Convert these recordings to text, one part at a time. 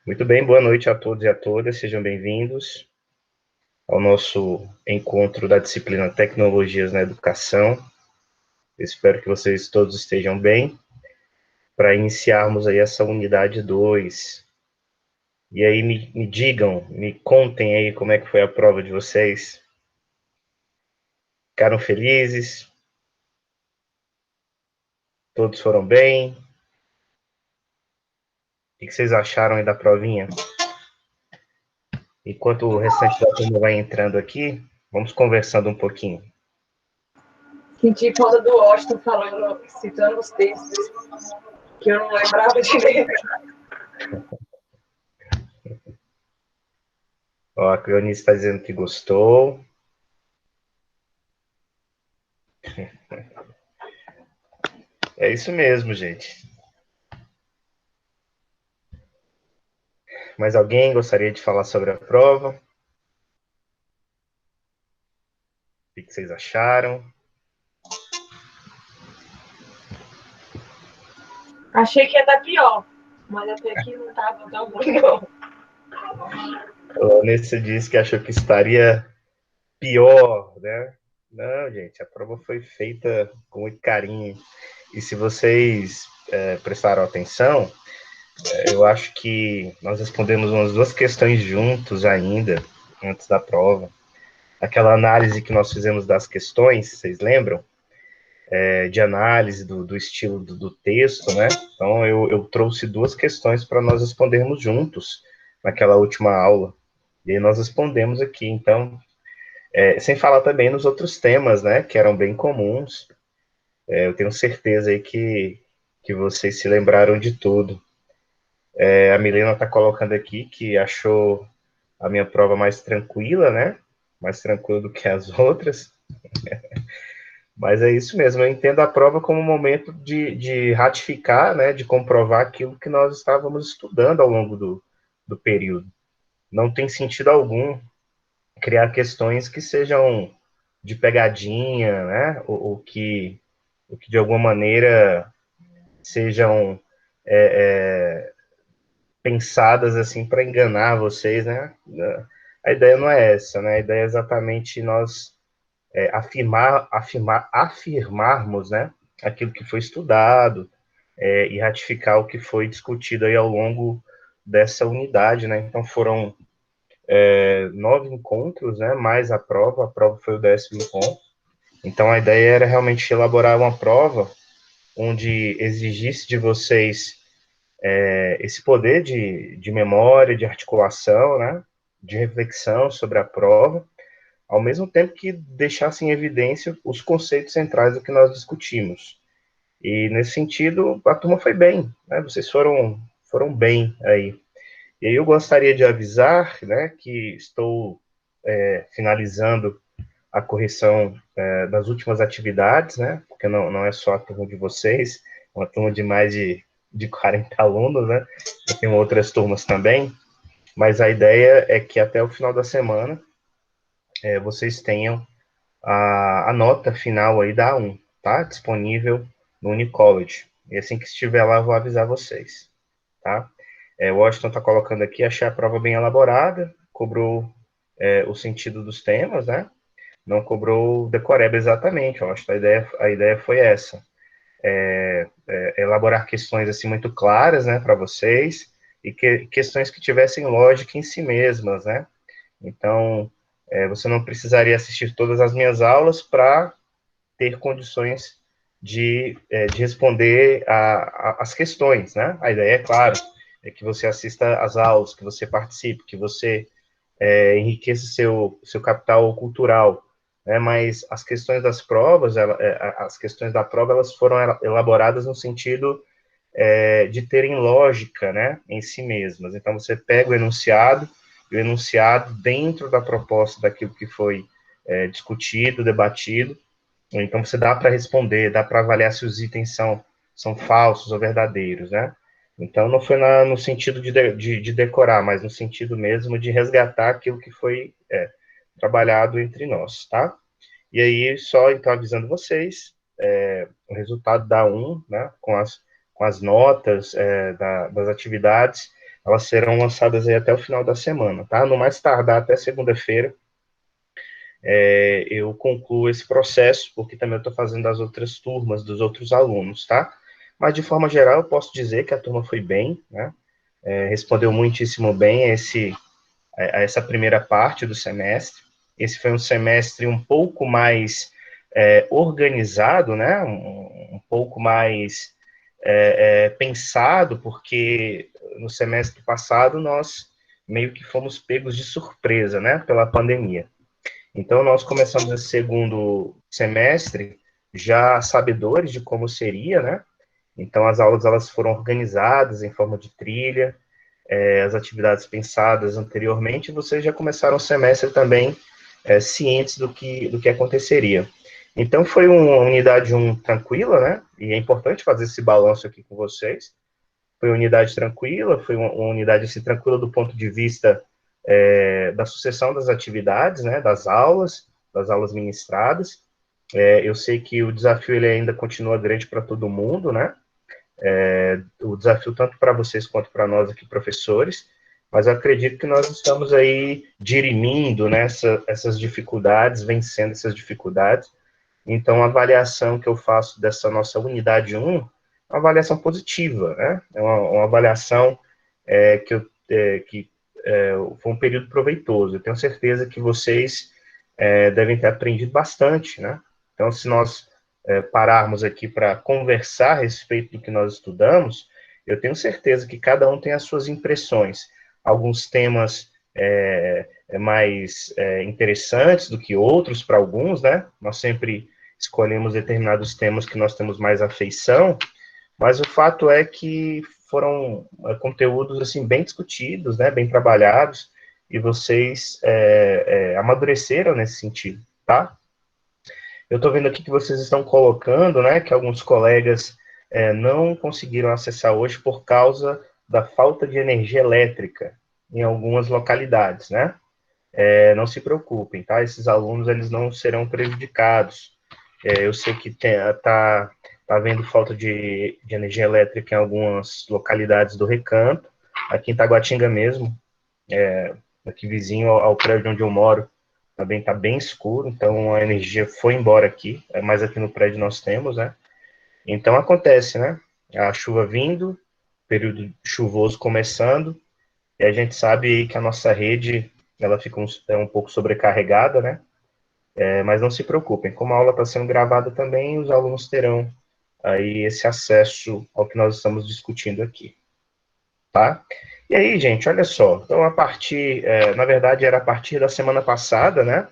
Muito bem, boa noite a todos e a todas, sejam bem-vindos ao nosso encontro da disciplina Tecnologias na Educação. Espero que vocês todos estejam bem, para iniciarmos aí essa unidade 2. E aí me digam, me contem aí como é que foi a prova de vocês. Ficaram felizes? Todos foram bem? O que vocês acharam aí da provinha? Enquanto o restante da turma vai entrando aqui, vamos conversando um pouquinho. Senti falta do Washington falando, citando os textos, que eu não lembrava direito. Ó, a Cleonice está dizendo que gostou. É isso mesmo, gente. Mais alguém gostaria de falar sobre a prova? O que vocês acharam? Achei que ia dar pior, mas até que não estava tão ruim, não. A Vanessa disse que achou que estaria pior, né? Não, gente, a prova foi feita com muito carinho. E se vocês prestaram atenção, eu acho que nós respondemos umas duas questões juntos ainda, antes da prova. Aquela análise que nós fizemos das questões, vocês lembram? De análise do estilo do texto, né? Então, eu trouxe duas questões para nós respondermos juntos naquela última aula. E aí nós respondemos aqui. Então, sem falar também nos outros temas, né? Que eram bem comuns. Eu tenho certeza aí que vocês se lembraram de tudo. A Milena está colocando aqui que achou a minha prova mais tranquila, né? Mais tranquila do que as outras. Mas é isso mesmo, eu entendo a prova como um momento de ratificar, né, de comprovar aquilo que nós estávamos estudando ao longo do período. Não tem sentido algum criar questões que sejam de pegadinha, né, ou que de alguma maneira sejam pensadas assim para enganar vocês, né? A ideia não é essa, né? A ideia é exatamente nós afirmarmos, né, aquilo que foi estudado e ratificar o que foi discutido aí ao longo dessa unidade, né? Então foram 9 encontros, né, mais a prova foi o 10º encontro. Então a ideia era realmente elaborar uma prova onde exigisse de vocês esse poder de memória, de articulação, né, de reflexão sobre a prova, ao mesmo tempo que deixasse em evidência os conceitos centrais do que nós discutimos. E, nesse sentido, a turma foi bem, né? Vocês foram bem aí. E aí eu gostaria de avisar, né, que estou finalizando a correção das últimas atividades, né, porque não é só a turma de vocês, é uma turma de mais de 40 alunos, né, eu tenho outras turmas também, mas a ideia é que até o final da semana vocês tenham a nota final aí da A1, tá? Disponível no Unicollege. E assim que estiver lá, eu vou avisar vocês, tá? O Washington está colocando aqui, achei a prova bem elaborada, cobrou o sentido dos temas, né? Não cobrou decoreba exatamente, eu acho que a ideia foi essa. Elaborar questões assim muito claras, né, para vocês, e questões que tivessem lógica em si mesmas, né? Então, você não precisaria assistir todas as minhas aulas para ter condições de responder as questões, né? A ideia, é claro, é que você assista às aulas, que você participe, que você enriqueça seu capital cultural, né? Mas as questões das provas, as questões da prova, elas foram elaboradas no sentido de terem lógica, né, em si mesmas. Então, você pega e o enunciado dentro da proposta daquilo que foi discutido, debatido, então você dá para responder, dá para avaliar se os itens são falsos ou verdadeiros, né? Então não foi no sentido de decorar, mas no sentido mesmo de resgatar aquilo que foi trabalhado entre nós, tá? E aí, só então avisando vocês, o resultado da 1, né, com as notas das atividades, elas serão lançadas aí até o final da semana, tá? No mais tardar até segunda-feira, eu concluo esse processo, porque também eu estou fazendo as outras turmas dos outros alunos, tá? Mas, de forma geral, eu posso dizer que a turma foi bem, né? Respondeu muitíssimo bem a essa primeira parte do semestre. Esse foi um semestre um pouco mais organizado, né? Um pouco mais pensado, porque no semestre passado nós meio que fomos pegos de surpresa, né? Pela pandemia. Então, nós começamos esse segundo semestre já sabedores de como seria, né? Então, as aulas elas foram organizadas em forma de trilha, as atividades pensadas anteriormente, vocês já começaram o semestre também cientes do que aconteceria. Então, foi uma unidade 1 tranquila, né? E é importante fazer esse balanço aqui com vocês. Foi uma unidade tranquila, foi uma unidade assim, tranquila do ponto de vista da sucessão das atividades, né? Das aulas ministradas. Eu sei que o desafio ele ainda continua grande para todo mundo, né? O desafio tanto para vocês quanto para nós aqui, professores, mas eu acredito que nós estamos aí dirimindo, né, essas dificuldades, vencendo essas dificuldades. Então, a avaliação que eu faço dessa nossa unidade 1, uma avaliação positiva, né? É uma avaliação que foi um período proveitoso. Eu tenho certeza que vocês devem ter aprendido bastante, né? Então, se nós pararmos aqui para conversar a respeito do que nós estudamos, eu tenho certeza que cada um tem as suas impressões. Alguns temas mais interessantes do que outros para alguns, né? Nós sempre escolhemos determinados temas que nós temos mais afeição, mas o fato é que foram conteúdos assim bem discutidos, né? Bem trabalhados, e vocês amadureceram nesse sentido, tá? Eu estou vendo aqui que vocês estão colocando, né, que alguns colegas não conseguiram acessar hoje por causa da falta de energia elétrica em algumas localidades, né? Não se preocupem, tá? Esses alunos, eles não serão prejudicados. Eu sei que tá havendo falta de energia elétrica em algumas localidades do Recanto, aqui em Taguatinga mesmo, aqui vizinho ao prédio onde eu moro, também está bem escuro, então a energia foi embora aqui, mas aqui no prédio nós temos, né? Então acontece, né? A chuva vindo, período chuvoso começando, e a gente sabe que a nossa rede, ela fica um pouco sobrecarregada, né? Mas não se preocupem, como a aula está sendo gravada também, os alunos terão aí esse acesso ao que nós estamos discutindo aqui, tá? E aí, gente, olha só, então na verdade era a partir da semana passada, né?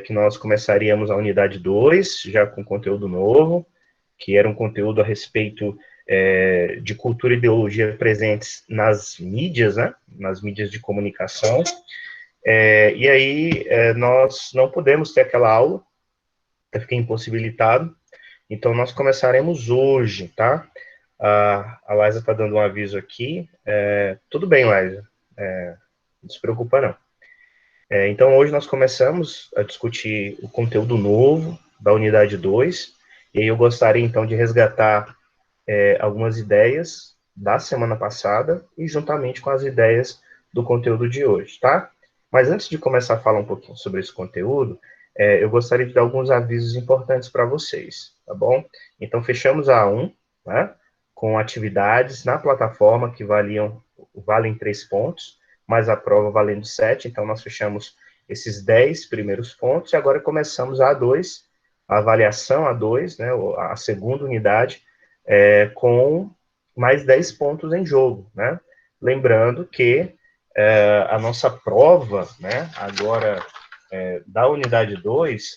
Que nós começaríamos a unidade 2, já com conteúdo novo, que era um conteúdo a respeito de cultura e ideologia presentes nas mídias, né, nas mídias de comunicação. E aí nós não pudemos ter aquela aula, eu fiquei impossibilitado, então nós começaremos hoje, tá? A Laisa está dando um aviso aqui. Tudo bem, Laisa, não se preocupa não. Então, hoje nós começamos a discutir o conteúdo novo da unidade 2, e aí eu gostaria, então, de resgatar algumas ideias da semana passada e juntamente com as ideias do conteúdo de hoje, tá? Mas antes de começar a falar um pouquinho sobre esse conteúdo, eu gostaria de dar alguns avisos importantes para vocês, tá bom? Então, fechamos a A1, né, com atividades na plataforma que valem 3 pontos, mas a prova valendo 7, então nós fechamos esses 10 primeiros pontos, e agora começamos a A2, a avaliação A2, né, a segunda unidade, com mais 10 pontos em jogo, né? Lembrando que a nossa prova, né, agora da unidade 2,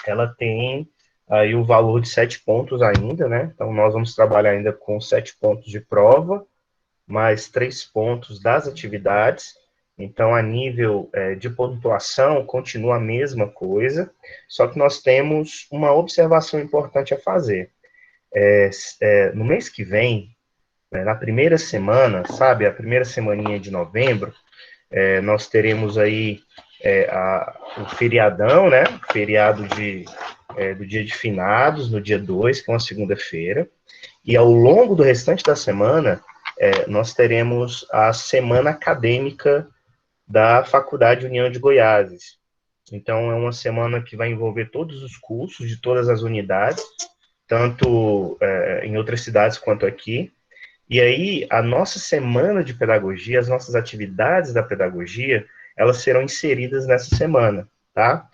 ela tem aí o valor de 7 pontos ainda, né? Então nós vamos trabalhar ainda com 7 pontos de prova, mais 3 pontos das atividades. Então, a nível de pontuação, continua a mesma coisa, só que nós temos uma observação importante a fazer. No mês que vem, na primeira semana, sabe, a primeira semaninha de novembro, nós teremos aí o feriadão, né, feriado do dia de finados, no dia 2, que é uma segunda-feira, e ao longo do restante da semana, nós teremos a semana acadêmica da Faculdade União de Goiás. Então, é uma semana que vai envolver todos os cursos de todas as unidades, tanto em outras cidades quanto aqui. E aí, a nossa semana de pedagogia, as nossas atividades da pedagogia, elas serão inseridas nessa semana, tá?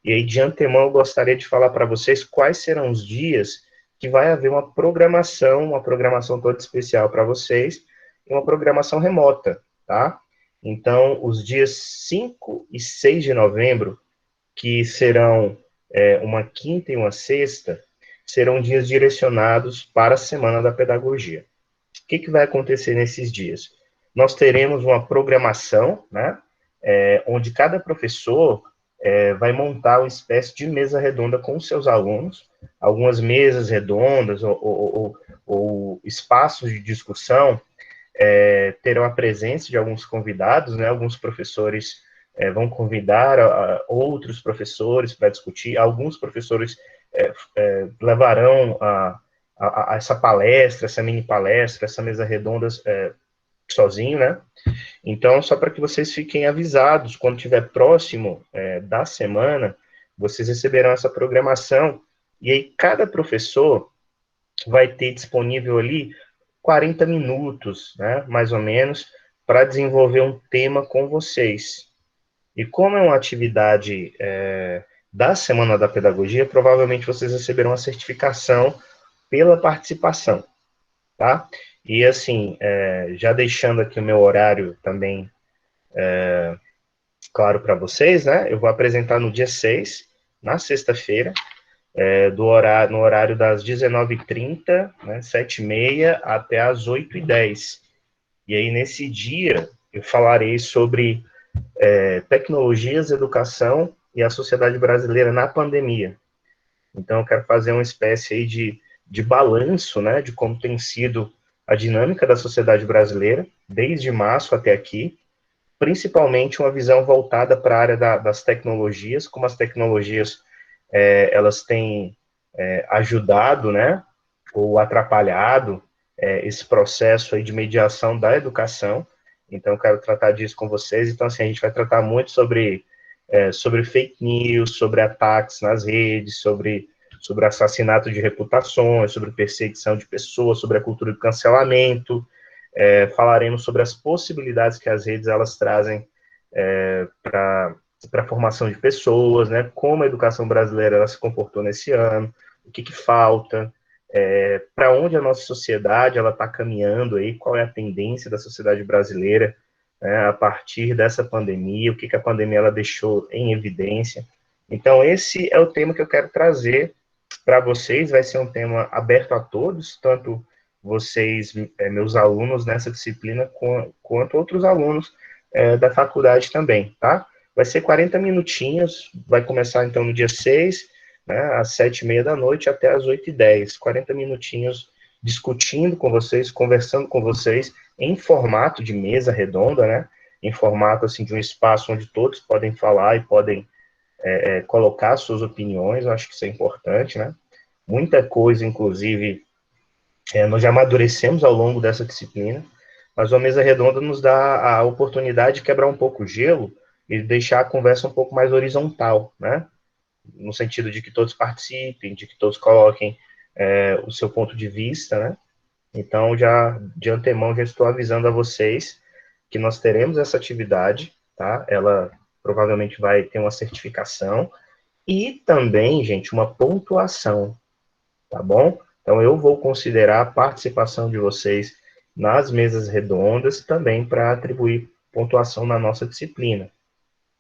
E aí, de antemão, eu gostaria de falar para vocês quais serão os dias que vai haver uma programação toda especial para vocês, e uma programação remota, tá? Então, os dias 5 e 6 de novembro, que serão uma quinta e uma sexta, serão dias direcionados para a Semana da Pedagogia. O que vai acontecer nesses dias? Nós teremos uma programação, né, onde cada professor vai montar uma espécie de mesa redonda com os seus alunos, algumas mesas redondas ou espaços de discussão terão a presença de alguns convidados, né, alguns professores vão convidar outros professores para discutir, alguns professores levarão a essa palestra, essa mini palestra, essa mesa redonda sozinho, né? Então, só para que vocês fiquem avisados, quando estiver próximo da semana, vocês receberão essa programação, e aí cada professor vai ter disponível ali 40 minutos, né, mais ou menos, para desenvolver um tema com vocês. E como é uma atividade da Semana da Pedagogia, provavelmente vocês receberão a certificação pela participação, tá? E assim, já deixando aqui o meu horário também claro para vocês, né? Eu vou apresentar no dia 6, na sexta-feira, no horário das 19h30, né, 7h30, até as 8h10. E aí, nesse dia, eu falarei sobre tecnologias, educação e a sociedade brasileira na pandemia. Então, eu quero fazer uma espécie aí de balanço, né, de como tem sido a dinâmica da sociedade brasileira, desde março até aqui, principalmente uma visão voltada para a área das tecnologias, como as tecnologias elas têm ajudado, né, ou atrapalhado esse processo aí de mediação da educação. Então, eu quero tratar disso com vocês. Então, assim, a gente vai tratar muito sobre fake news, sobre ataques nas redes, sobre assassinato de reputações, sobre perseguição de pessoas, sobre a cultura do cancelamento. Falaremos sobre as possibilidades que as redes elas trazem para a formação de pessoas, né? Como a educação brasileira ela se comportou nesse ano, o que falta, para onde a nossa sociedade ela está caminhando aí, qual é a tendência da sociedade brasileira a partir dessa pandemia, o que a pandemia ela deixou em evidência. Então, esse é o tema que eu quero trazer para vocês, vai ser um tema aberto a todos, tanto vocês, meus alunos nessa disciplina, quanto outros alunos da faculdade também, tá? Vai ser 40 minutinhos, vai começar então no dia 6, né, às 7h30 da noite até às 8h10, 40 minutinhos discutindo com vocês, conversando com vocês, em formato de mesa redonda, né, em formato assim de um espaço onde todos podem falar e podem colocar suas opiniões. Eu acho que isso é importante, né, muita coisa, inclusive, nós já amadurecemos ao longo dessa disciplina, mas a mesa redonda nos dá a oportunidade de quebrar um pouco o gelo e deixar a conversa um pouco mais horizontal, né? No sentido de que todos participem, de que todos coloquem o seu ponto de vista, né? Então, já de antemão, já estou avisando a vocês que nós teremos essa atividade, tá? Ela provavelmente vai ter uma certificação e também, gente, uma pontuação, tá bom? Então, eu vou considerar a participação de vocês nas mesas redondas também para atribuir pontuação na nossa disciplina.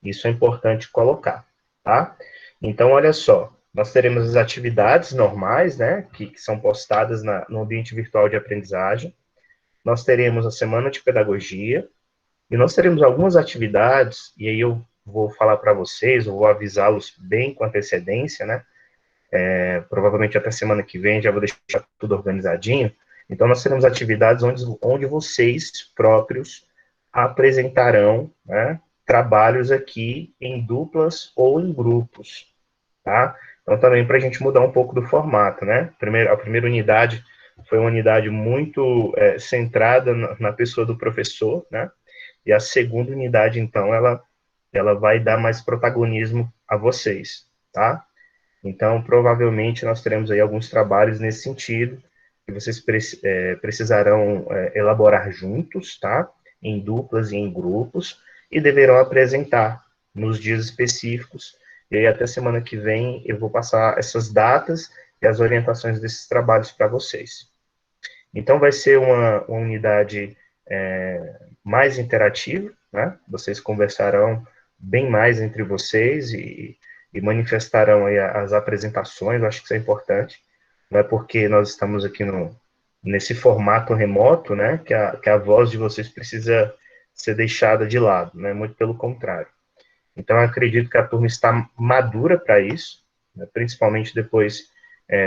Isso é importante colocar, tá? Então, olha só, nós teremos as atividades normais, né, que são postadas no ambiente virtual de aprendizagem. Nós teremos a semana de pedagogia, e nós teremos algumas atividades, e aí eu vou falar para vocês, eu vou avisá-los bem com antecedência, né, provavelmente até semana que vem, já vou deixar tudo organizadinho. Então, nós teremos atividades onde vocês próprios apresentarão, né, trabalhos aqui em duplas ou em grupos, tá? Então, também para a gente mudar um pouco do formato, né? A primeira unidade foi uma unidade muito centrada na pessoa do professor, né? E a segunda unidade, então, ela vai dar mais protagonismo a vocês, tá? Então, provavelmente, nós teremos aí alguns trabalhos nesse sentido, que vocês precisarão elaborar juntos, tá? Em duplas e em grupos, e deverão apresentar nos dias específicos. E aí, até semana que vem, eu vou passar essas datas e as orientações desses trabalhos para vocês. Então, vai ser uma unidade mais interativa, né? Vocês conversarão bem mais entre vocês e manifestarão aí as apresentações, eu acho que isso é importante, não é porque nós estamos aqui nesse formato remoto, né, que a voz de vocês precisa ser deixada de lado, né, muito pelo contrário. Então, eu acredito que a turma está madura para isso, né, principalmente depois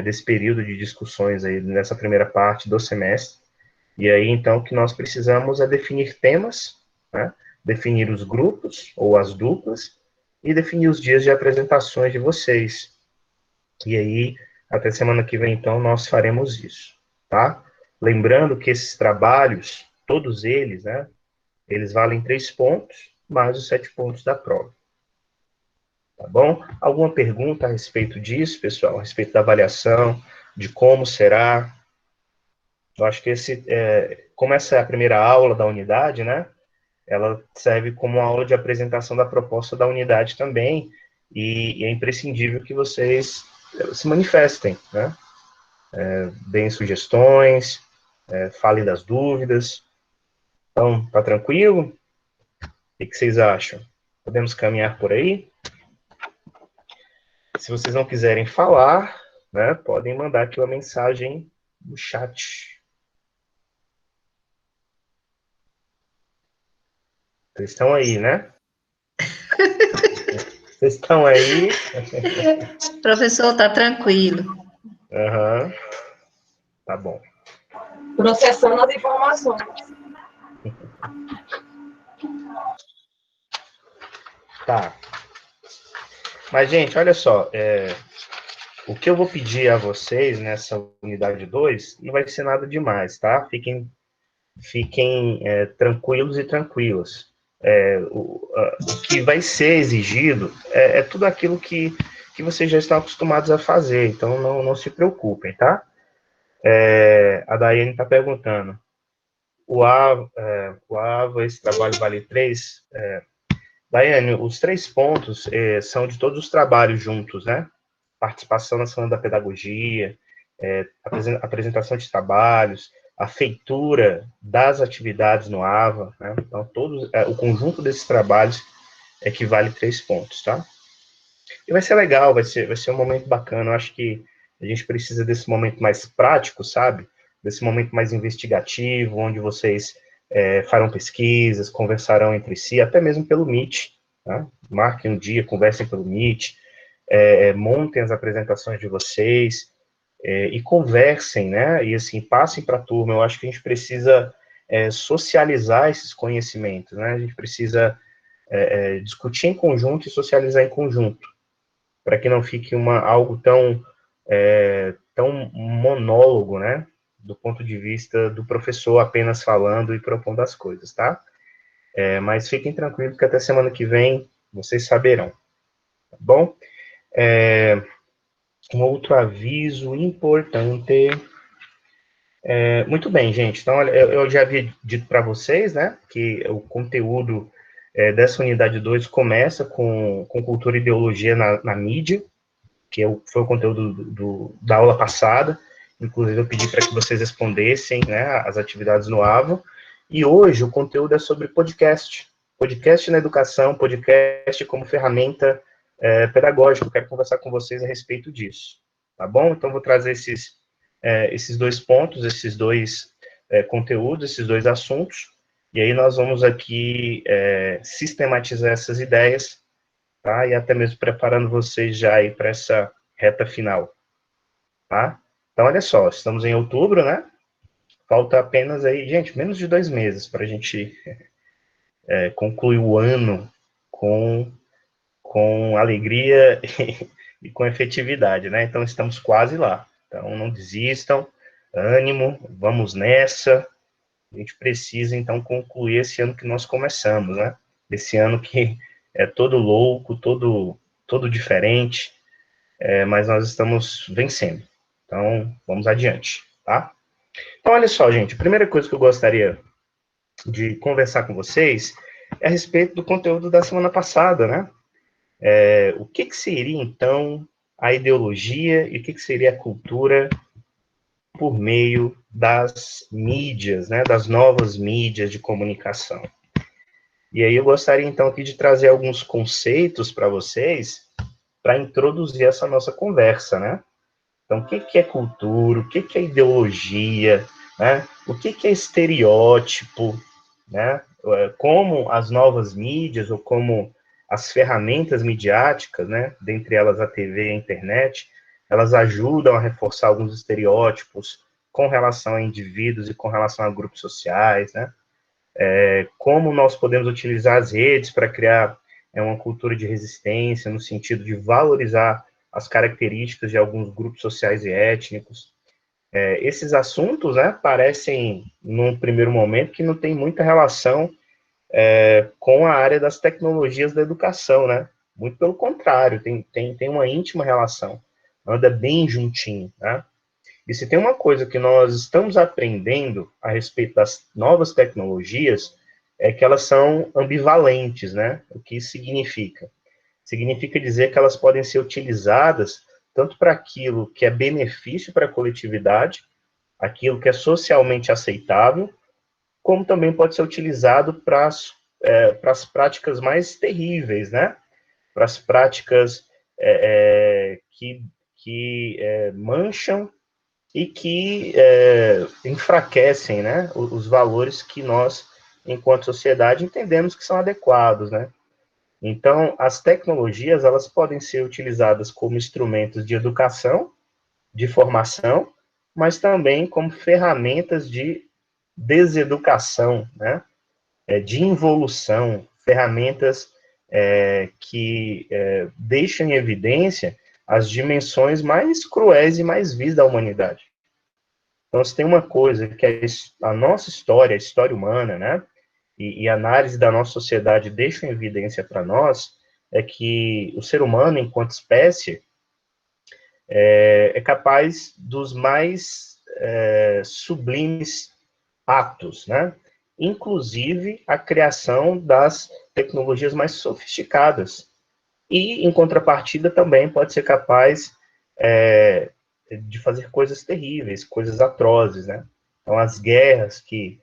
desse período de discussões aí, nessa primeira parte do semestre, e aí, então, o que nós precisamos é definir temas, né, definir os grupos ou as duplas, e definir os dias de apresentações de vocês. E aí, até semana que vem, então, nós faremos isso, tá? Lembrando que esses trabalhos, todos eles, né, eles valem 3 pontos, mais os 7 pontos da prova. Tá bom? Alguma pergunta a respeito disso, pessoal? A respeito da avaliação, de como será? Eu acho que como essa é a primeira aula da unidade, né? Ela serve como uma aula de apresentação da proposta da unidade também, e é imprescindível que vocês se manifestem, né? Deem sugestões, falem das dúvidas. Então, tá tranquilo? O que vocês acham? Podemos caminhar por aí? Se vocês não quiserem falar, né, podem mandar aqui uma mensagem no chat. Vocês estão aí, né? Vocês estão aí? Professor, tá tranquilo. Aham. Tá bom. Processando as informações. Tá. Mas, gente, olha só, o que eu vou pedir a vocês nessa unidade 2 não vai ser nada demais, tá? Fiquem tranquilos e tranquilas. O que vai ser exigido é tudo aquilo que vocês já estão acostumados a fazer, então não se preocupem, tá? A Daiane está perguntando, o AVA, esse trabalho vale 3? Daiane, os 3 pontos são de todos os trabalhos juntos, né? Participação na semana da pedagogia, apresentação de trabalhos, a feitura das atividades no AVA, né? Então, o conjunto desses trabalhos equivale 3 pontos, tá? E vai ser legal, vai ser um momento bacana, eu acho que a gente precisa desse momento mais prático, sabe? Desse momento mais investigativo, onde vocês farão pesquisas, conversarão entre si, até mesmo pelo Meet, tá? Marquem um dia, conversem pelo Meet, montem as apresentações de vocês, e conversem, né? E assim, passem para a turma. Eu acho que a gente precisa socializar esses conhecimentos, né? A gente precisa discutir em conjunto e socializar em conjunto, para que não fique algo tão monólogo, né? Do ponto de vista do professor apenas falando e propondo as coisas, tá? Mas fiquem tranquilos que até semana que vem vocês saberão, tá bom? Um outro aviso importante. Muito bem, gente. Então, olha, eu já havia dito para vocês, né, que o conteúdo dessa unidade 2 começa com cultura e ideologia na mídia, que foi o conteúdo da aula passada. Inclusive, eu pedi para que vocês respondessem, né, as atividades no AVA. E hoje o conteúdo é sobre podcast. Podcast na educação, podcast como ferramenta pedagógica. Eu quero conversar com vocês a respeito disso. Tá bom? Então, vou trazer esses 2 pontos, esses 2 conteúdos, esses 2 assuntos. E aí nós vamos aqui sistematizar essas ideias, tá? E até mesmo preparando vocês já aí para essa reta final, tá? Então, olha só, estamos em outubro, né? Falta apenas aí, gente, menos de 2 meses para a gente concluir o ano com alegria e com efetividade, né? Então, estamos quase lá. Então, não desistam, ânimo, vamos nessa. A gente precisa, então, concluir esse ano que nós começamos, né? Esse ano que é todo louco, todo diferente, mas nós estamos vencendo. Então, vamos adiante, tá? Então, olha só, gente, a primeira coisa que eu gostaria de conversar com vocês é a respeito do conteúdo da semana passada, né? O que seria, então, a ideologia e o que seria a cultura por meio das mídias, né? Das novas mídias de comunicação. E aí eu gostaria, então, aqui de trazer alguns conceitos para vocês para introduzir essa nossa conversa, né? Então, o que é cultura, o que é ideologia, né? O que é estereótipo, né? Como as novas mídias ou como as ferramentas midiáticas, né? Dentre elas a TV e a internet, elas ajudam a reforçar alguns estereótipos com relação a indivíduos e com relação a grupos sociais, né? Como nós podemos utilizar as redes para criar uma cultura de resistência, no sentido de valorizar as características de alguns grupos sociais e étnicos. Esses assuntos, né, parecem, num primeiro momento, que não tem muita relação com a área das tecnologias da educação, né? Muito pelo contrário, tem uma íntima relação, anda bem juntinho, né? E se tem uma coisa que nós estamos aprendendo a respeito das novas tecnologias, é que elas são ambivalentes, né? O que isso significa? Significa dizer que elas podem ser utilizadas tanto para aquilo que é benefício para a coletividade, aquilo que é socialmente aceitável, como também pode ser utilizado para as práticas mais terríveis, né? Para as práticas que mancham e que enfraquecem, né, os valores que nós, enquanto sociedade, entendemos que são adequados, né? Então, as tecnologias, elas podem ser utilizadas como instrumentos de educação, de formação, mas também como ferramentas de deseducação, né? De involução, ferramentas que deixam em evidência as dimensões mais cruéis e mais vis da humanidade. Então, se tem uma coisa que é a nossa história, a história humana, né, e a análise da nossa sociedade deixa em evidência para nós, é que o ser humano, enquanto espécie, é capaz dos mais sublimes atos, né, inclusive a criação das tecnologias mais sofisticadas. E, em contrapartida, também pode ser capaz de fazer coisas terríveis, coisas atrozes, né? Então, as guerras que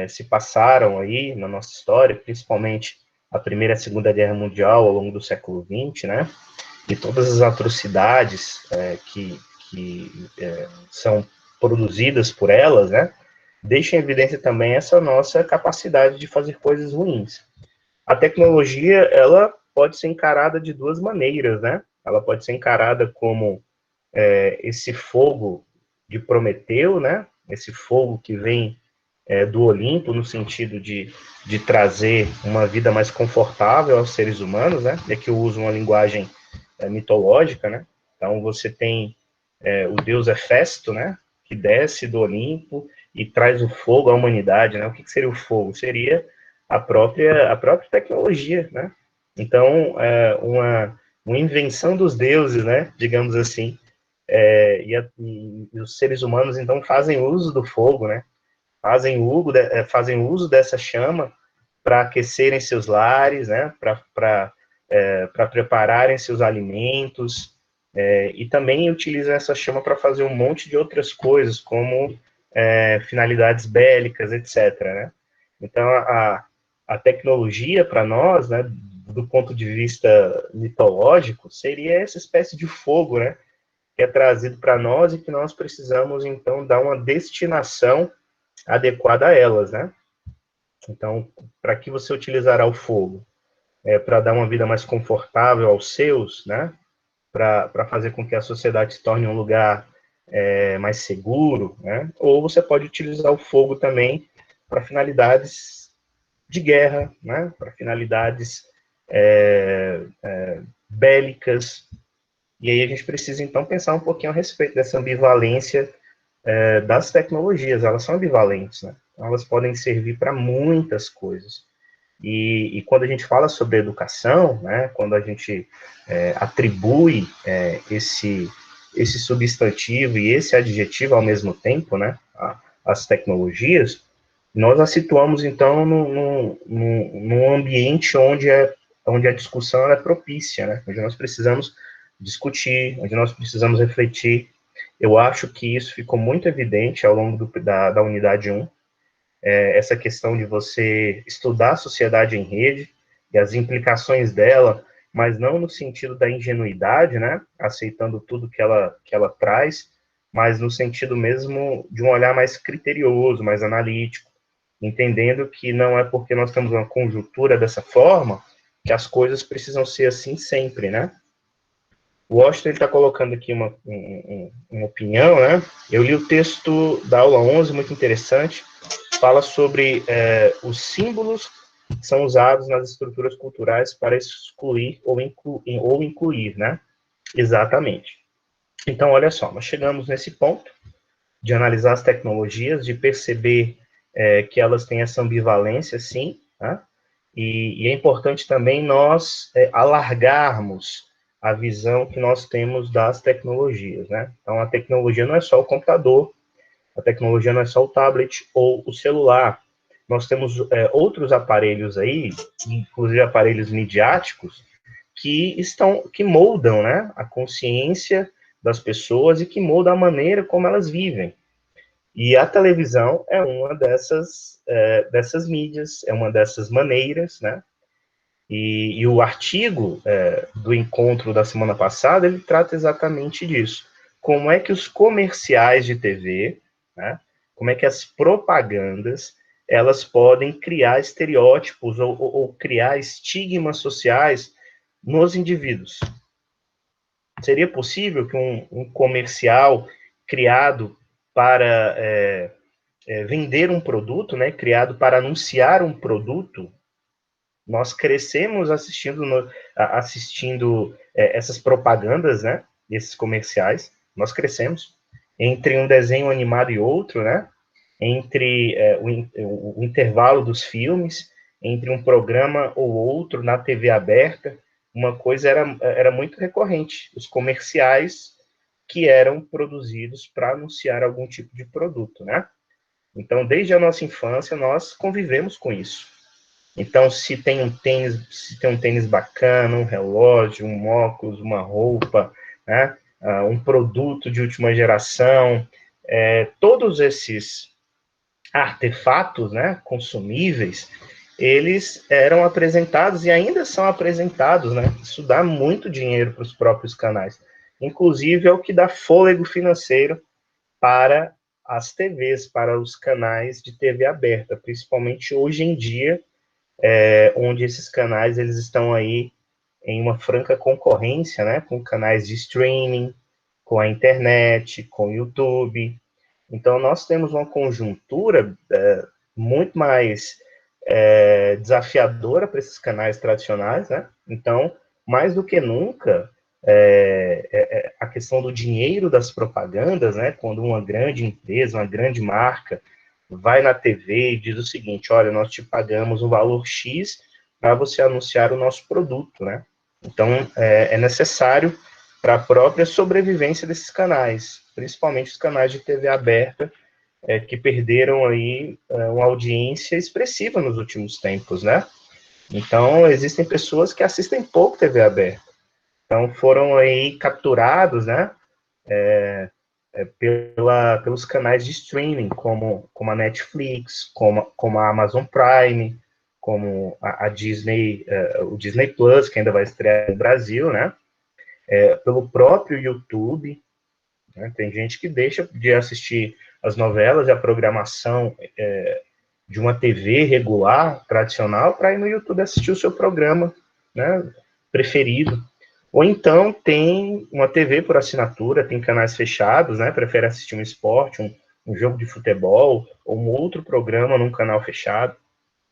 se passaram aí na nossa história, principalmente a Primeira e a Segunda Guerra Mundial ao longo do século XX, né? E todas as atrocidades que são produzidas por elas, né? Deixa em evidência também essa nossa capacidade de fazer coisas ruins. A tecnologia, ela pode ser encarada de duas maneiras, né? Ela pode ser encarada como esse fogo de Prometeu, né? Esse fogo que vem do Olimpo, no sentido de trazer uma vida mais confortável aos seres humanos, né? É que eu uso uma linguagem mitológica, né? Então, você tem o deus Hefesto, né? Que desce do Olimpo e traz o fogo à humanidade, né? O que seria o fogo? Seria a própria tecnologia, né? Então, uma invenção dos deuses, né? Digamos assim, e os seres humanos, então, fazem uso do fogo, né? Fazem uso dessa chama para aquecerem seus lares, né? Para prepararem seus alimentos, e também utilizam essa chama para fazer um monte de outras coisas, como finalidades bélicas, etc., né? Então, a tecnologia, para nós, né, do ponto de vista mitológico, seria essa espécie de fogo, né? Que é trazido para nós e que nós precisamos, então, dar uma destinação adequada a elas, né? Então, para que você utilizará o fogo? Para dar uma vida mais confortável aos seus, né? Para fazer com que a sociedade se torne um lugar mais seguro, né? Ou você pode utilizar o fogo também para finalidades de guerra, né? Para finalidades bélicas. E aí a gente precisa, então, pensar um pouquinho a respeito dessa ambivalência das tecnologias, elas são ambivalentes, né? Elas podem servir para muitas coisas. E quando a gente fala sobre educação, né, quando a gente atribui esse substantivo e esse adjetivo ao mesmo tempo, né, às tecnologias, nós a situamos, então, num ambiente onde a discussão é propícia, né, onde nós precisamos discutir, onde nós precisamos refletir. Eu acho que isso ficou muito evidente ao longo da unidade 1, essa questão de você estudar a sociedade em rede e as implicações dela, mas não no sentido da ingenuidade, né, aceitando tudo que ela traz, mas no sentido mesmo de um olhar mais criterioso, mais analítico, entendendo que não é porque nós temos uma conjuntura dessa forma que as coisas precisam ser assim sempre, né? O Washington está colocando aqui uma opinião, né? Eu li o texto da aula 11, muito interessante, fala sobre os símbolos que são usados nas estruturas culturais para excluir ou incluir, né? Exatamente. Então, olha só, nós chegamos nesse ponto de analisar as tecnologias, de perceber que elas têm essa ambivalência, sim, né? E é importante também nós alargarmos a visão que nós temos das tecnologias, né? Então, a tecnologia não é só o computador, a tecnologia não é só o tablet ou o celular. Nós temos outros aparelhos aí, inclusive aparelhos midiáticos, que moldam, né, a consciência das pessoas e que moldam a maneira como elas vivem. E a televisão é uma dessas mídias, é uma dessas maneiras, né? E o artigo do encontro da semana passada, ele trata exatamente disso. Como é que os comerciais de TV, né, como é que as propagandas, elas podem criar estereótipos ou criar estigmas sociais nos indivíduos. Seria possível que um comercial criado para vender um produto, né, criado para anunciar um produto, nós crescemos assistindo essas propagandas, né, esses comerciais, nós crescemos entre um desenho animado e outro, né, entre o intervalo dos filmes, entre um programa ou outro na TV aberta, uma coisa era muito recorrente, os comerciais que eram produzidos para anunciar algum tipo de produto, né? Então, desde a nossa infância, nós convivemos com isso. Então, se tem um tênis bacana, um relógio, um óculos, uma roupa, né, um produto de última geração, todos esses artefatos, né, consumíveis, eles eram apresentados e ainda são apresentados, né? Isso dá muito dinheiro para os próprios canais. Inclusive, é o que dá fôlego financeiro para as TVs, para os canais de TV aberta, principalmente hoje em dia, onde esses canais eles estão aí em uma franca concorrência, né, com canais de streaming, com a internet, com o YouTube. Então, nós temos uma conjuntura muito mais desafiadora para esses canais tradicionais, né? Então, mais do que nunca, a questão do dinheiro das propagandas, né? Quando uma grande empresa, uma grande marca vai na TV e diz o seguinte: olha, nós te pagamos um valor X para você anunciar o nosso produto, né? Então, é necessário para a própria sobrevivência desses canais, principalmente os canais de TV aberta, que perderam aí uma audiência expressiva nos últimos tempos, né? Então, existem pessoas que assistem pouco TV aberta. Então, foram aí capturados, né? Pelos canais de streaming, como a Netflix, como a Amazon Prime, como a Disney, o Disney Plus, que ainda vai estrear no Brasil, né? Pelo próprio YouTube, né? Tem gente que deixa de assistir as novelas e a programação de uma TV regular, tradicional, para ir no YouTube assistir o seu programa, né, preferido. Ou então tem uma TV por assinatura, tem canais fechados, né, prefere assistir um esporte, um jogo de futebol, ou um outro programa num canal fechado.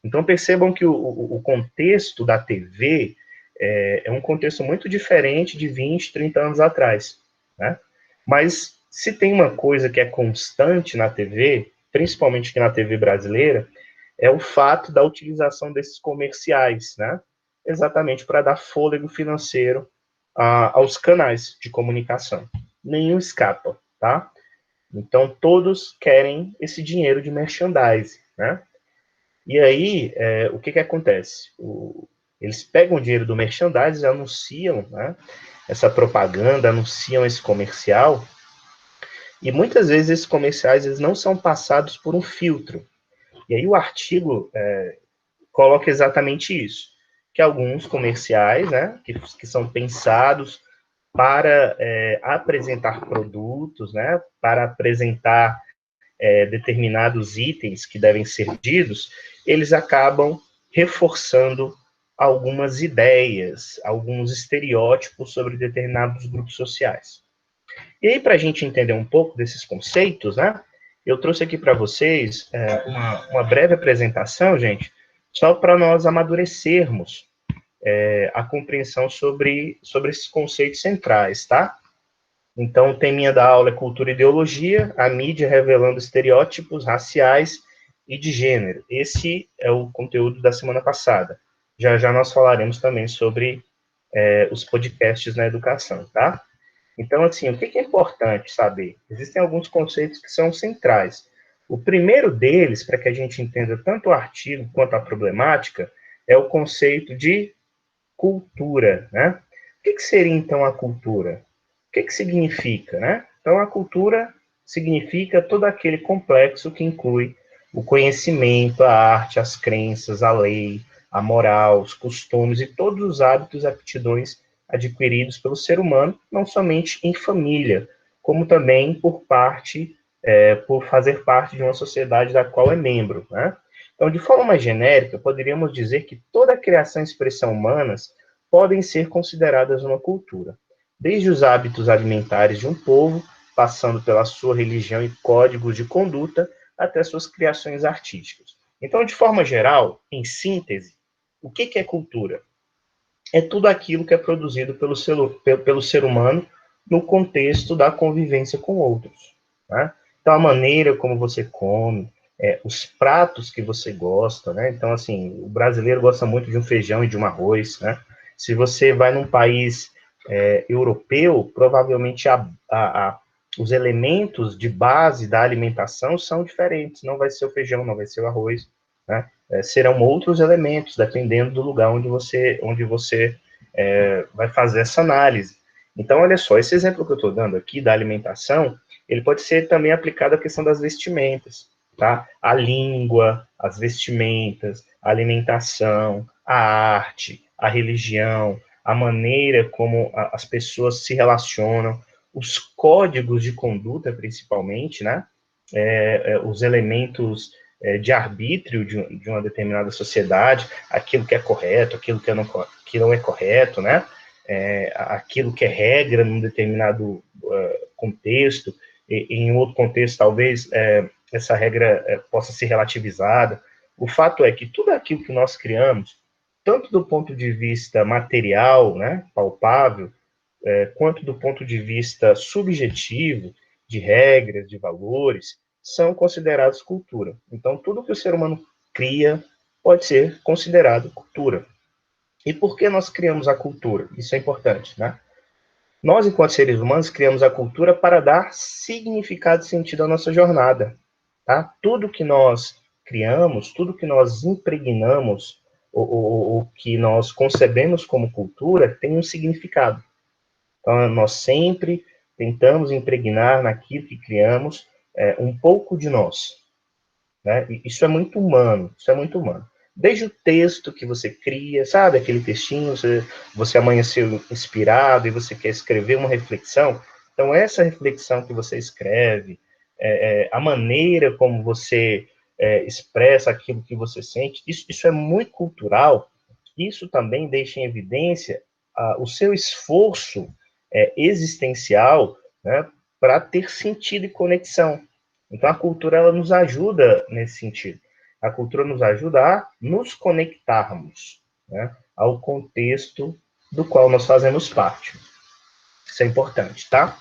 Então percebam que o contexto da TV é um contexto muito diferente de 20, 30 anos atrás, né? Mas Se tem uma coisa que é constante na TV, principalmente aqui na TV brasileira, é o fato da utilização desses comerciais, né? Exatamente para dar fôlego financeiro aos canais de comunicação. Nenhum escapa, tá? Então, todos querem esse dinheiro de merchandising, né? E aí, o que acontece? Eles pegam o dinheiro do merchandising, anunciam, né, essa propaganda, anunciam esse comercial, e muitas vezes esses comerciais eles não são passados por um filtro. E aí o artigo coloca exatamente isso, que alguns comerciais, né, que são pensados para apresentar produtos, né, para apresentar determinados itens que devem ser vendidos, eles acabam reforçando algumas ideias, alguns estereótipos sobre determinados grupos sociais. E aí, para a gente entender um pouco desses conceitos, né, eu trouxe aqui para vocês uma breve apresentação, gente, só para nós amadurecermos a compreensão sobre esses conceitos centrais, tá? Então, o teminha da aula é cultura e ideologia, a mídia revelando estereótipos raciais e de gênero. Esse é o conteúdo da semana passada. Já já nós falaremos também sobre os podcasts na educação, tá? Então, assim, o que é importante saber? Existem alguns conceitos que são centrais. O primeiro deles, para que a gente entenda tanto o artigo quanto a problemática, é o conceito de cultura, né? O que seria, então, a cultura? O que significa, né? Então, a cultura significa todo aquele complexo que inclui o conhecimento, a arte, as crenças, a lei, a moral, os costumes e todos os hábitos e aptidões adquiridos pelo ser humano, não somente em família, como também por fazer parte de uma sociedade da qual é membro, né? Então, de forma mais genérica, poderíamos dizer que toda a criação e expressão humanas podem ser consideradas uma cultura, desde os hábitos alimentares de um povo, passando pela sua religião e códigos de conduta, até suas criações artísticas. Então, de forma geral, em síntese, o que é cultura? É tudo aquilo que é produzido pelo ser humano no contexto da convivência com outros, né? Então, a maneira como você come, os pratos que você gosta, né? Então, assim, o brasileiro gosta muito de um feijão e de um arroz, né? Se você vai num país europeu, provavelmente os elementos de base da alimentação são diferentes. Não vai ser o feijão, não vai ser o arroz, né? Serão outros elementos, dependendo do lugar onde você vai fazer essa análise. Então, olha só, esse exemplo que eu estou dando aqui da alimentação, ele pode ser também aplicado à questão das vestimentas, tá? A língua, as vestimentas, a alimentação, a arte, a religião, a maneira como as pessoas se relacionam, os códigos de conduta, principalmente, né? Os elementos de arbítrio de uma determinada sociedade, aquilo que é correto, aquilo que não é correto, né? Aquilo que é regra num determinado contexto, e em outro contexto, talvez, essa regra possa ser relativizada. O fato é que tudo aquilo que nós criamos, tanto do ponto de vista material, né, palpável, quanto do ponto de vista subjetivo, de regras, de valores, são considerados cultura. Então, tudo que o ser humano cria pode ser considerado cultura. E por que nós criamos a cultura? Isso é importante, né? Nós, enquanto seres humanos, criamos a cultura para dar significado e sentido à nossa jornada, tá? Tudo que nós criamos, tudo que nós impregnamos, ou que nós concebemos como cultura, tem um significado. Então, nós sempre tentamos impregnar naquilo que criamos um pouco de nós, né? E isso é muito humano, isso é muito humano. Desde o texto que você cria, sabe, aquele textinho, você amanheceu inspirado e você quer escrever uma reflexão, então essa reflexão que você escreve, a maneira como você expressa aquilo que você sente, isso é muito cultural, isso também deixa em evidência o seu esforço existencial, né, para ter sentido e conexão. Então, a cultura ela nos ajuda nesse sentido. A cultura nos ajuda a nos conectarmos, né, ao contexto do qual nós fazemos parte. Isso é importante, tá?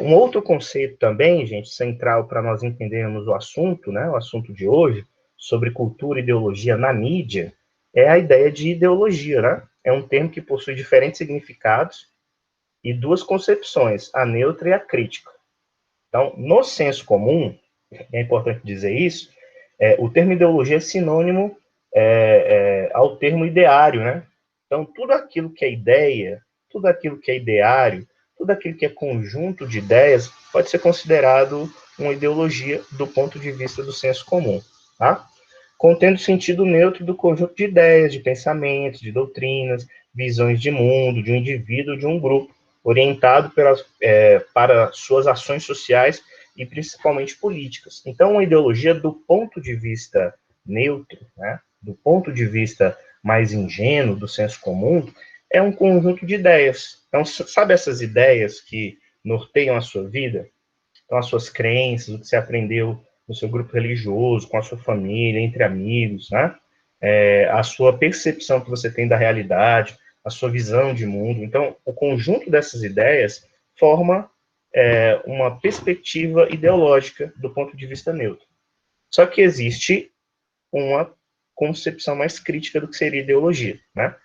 Um outro conceito também, gente, central para nós entendermos o assunto, né, o assunto de hoje, sobre cultura e ideologia na mídia, é a ideia de ideologia, né? É um termo que possui diferentes significados e duas concepções, a neutra e a crítica. Então, no senso comum, é importante dizer isso, o termo ideologia é sinônimo ao termo ideário, né? Então, tudo aquilo que é ideia, tudo aquilo que é ideário, tudo aquilo que é conjunto de ideias pode ser considerado uma ideologia do ponto de vista do senso comum, tá? Contendo sentido neutro do conjunto de ideias, de pensamentos, de doutrinas, visões de mundo, de um indivíduo, de um grupo, orientado para suas ações sociais e principalmente políticas. Então, uma ideologia do ponto de vista neutro, né, do ponto de vista mais ingênuo, do senso comum, é um conjunto de ideias. Então, sabe essas ideias que norteiam a sua vida? Então, as suas crenças, o que você aprendeu no seu grupo religioso, com a sua família, entre amigos, né? A sua percepção que você tem da realidade, a sua visão de mundo. Então, o conjunto dessas ideias forma uma perspectiva ideológica do ponto de vista neutro. Só que existe uma concepção mais crítica do que seria ideologia, né?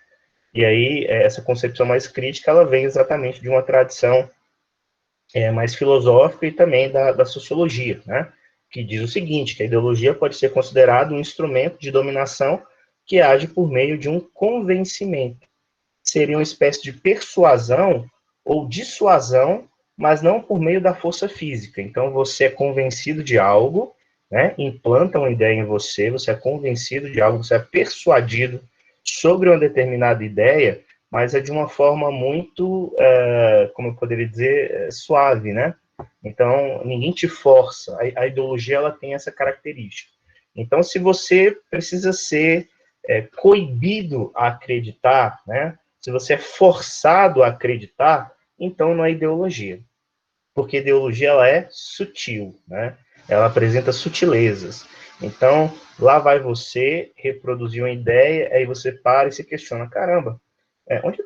E aí, essa concepção mais crítica, ela vem exatamente de uma tradição mais filosófica e também da sociologia, né? Que diz o seguinte, que a ideologia pode ser considerada um instrumento de dominação que age por meio de um convencimento. Seria uma espécie de persuasão ou dissuasão, mas não por meio da força física. Então, você é convencido de algo, né? Implanta uma ideia em você, você é convencido de algo, você é persuadido sobre uma determinada ideia, mas é de uma forma muito, como eu poderia dizer, suave, né? Então, ninguém te força. A ideologia, ela tem essa característica. Então, se você precisa ser coibido a acreditar, né? Se você é forçado a acreditar, então não é ideologia. Porque ideologia, ela é sutil, né? Ela apresenta sutilezas. Então, lá vai você reproduzir uma ideia, aí você para e se questiona, caramba, onde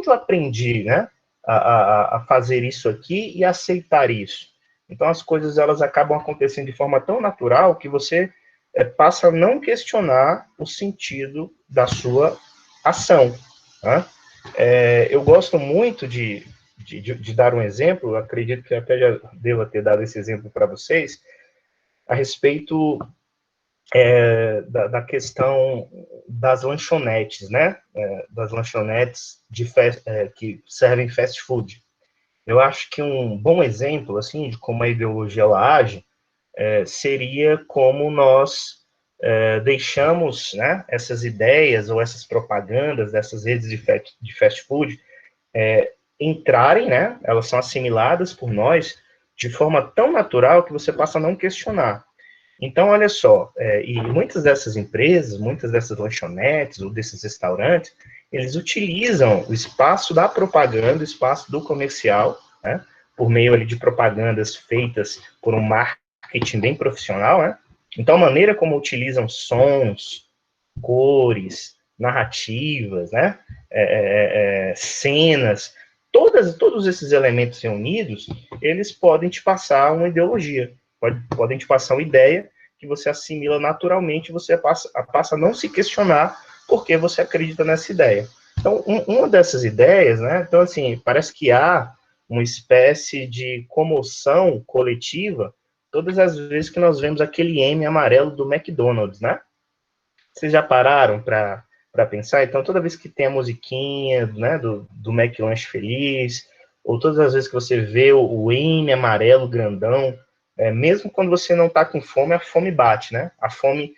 eu aprendi, né, a fazer isso aqui e aceitar isso? Então, as coisas, elas acabam acontecendo de forma tão natural que você passa a não questionar o sentido da sua ação. Né? Eu gosto muito de dar um exemplo, acredito que até já devo ter dado esse exemplo para vocês, a respeito da questão das lanchonetes, né? Das lanchonetes que servem fast food. Eu acho que um bom exemplo, assim, de como a ideologia ela age, seria como nós deixamos, né, essas ideias ou essas propagandas dessas redes de fast food entrarem, né? Elas são assimiladas por nós de forma tão natural que você passa a não questionar. Então, olha só, e muitas dessas empresas, muitas dessas lanchonetes ou desses restaurantes, eles utilizam o espaço da propaganda, o espaço do comercial, né, por meio ali de propagandas feitas por um marketing bem profissional, né? Então, a maneira como utilizam sons, cores, narrativas, né, cenas, todos esses elementos reunidos, eles podem te passar uma ideologia, podem te passar uma ideia que você assimila naturalmente, você passa a não se questionar porque você acredita nessa ideia. Então, uma dessas ideias, né, então assim, parece que há uma espécie de comoção coletiva todas as vezes que nós vemos aquele M amarelo do McDonald's, né? Vocês já pararam para pensar? Então, toda vez que tem a musiquinha, né, do McLanche Feliz, ou todas as vezes que você vê o M amarelo grandão, mesmo quando você não está com fome, a fome bate, né? A fome,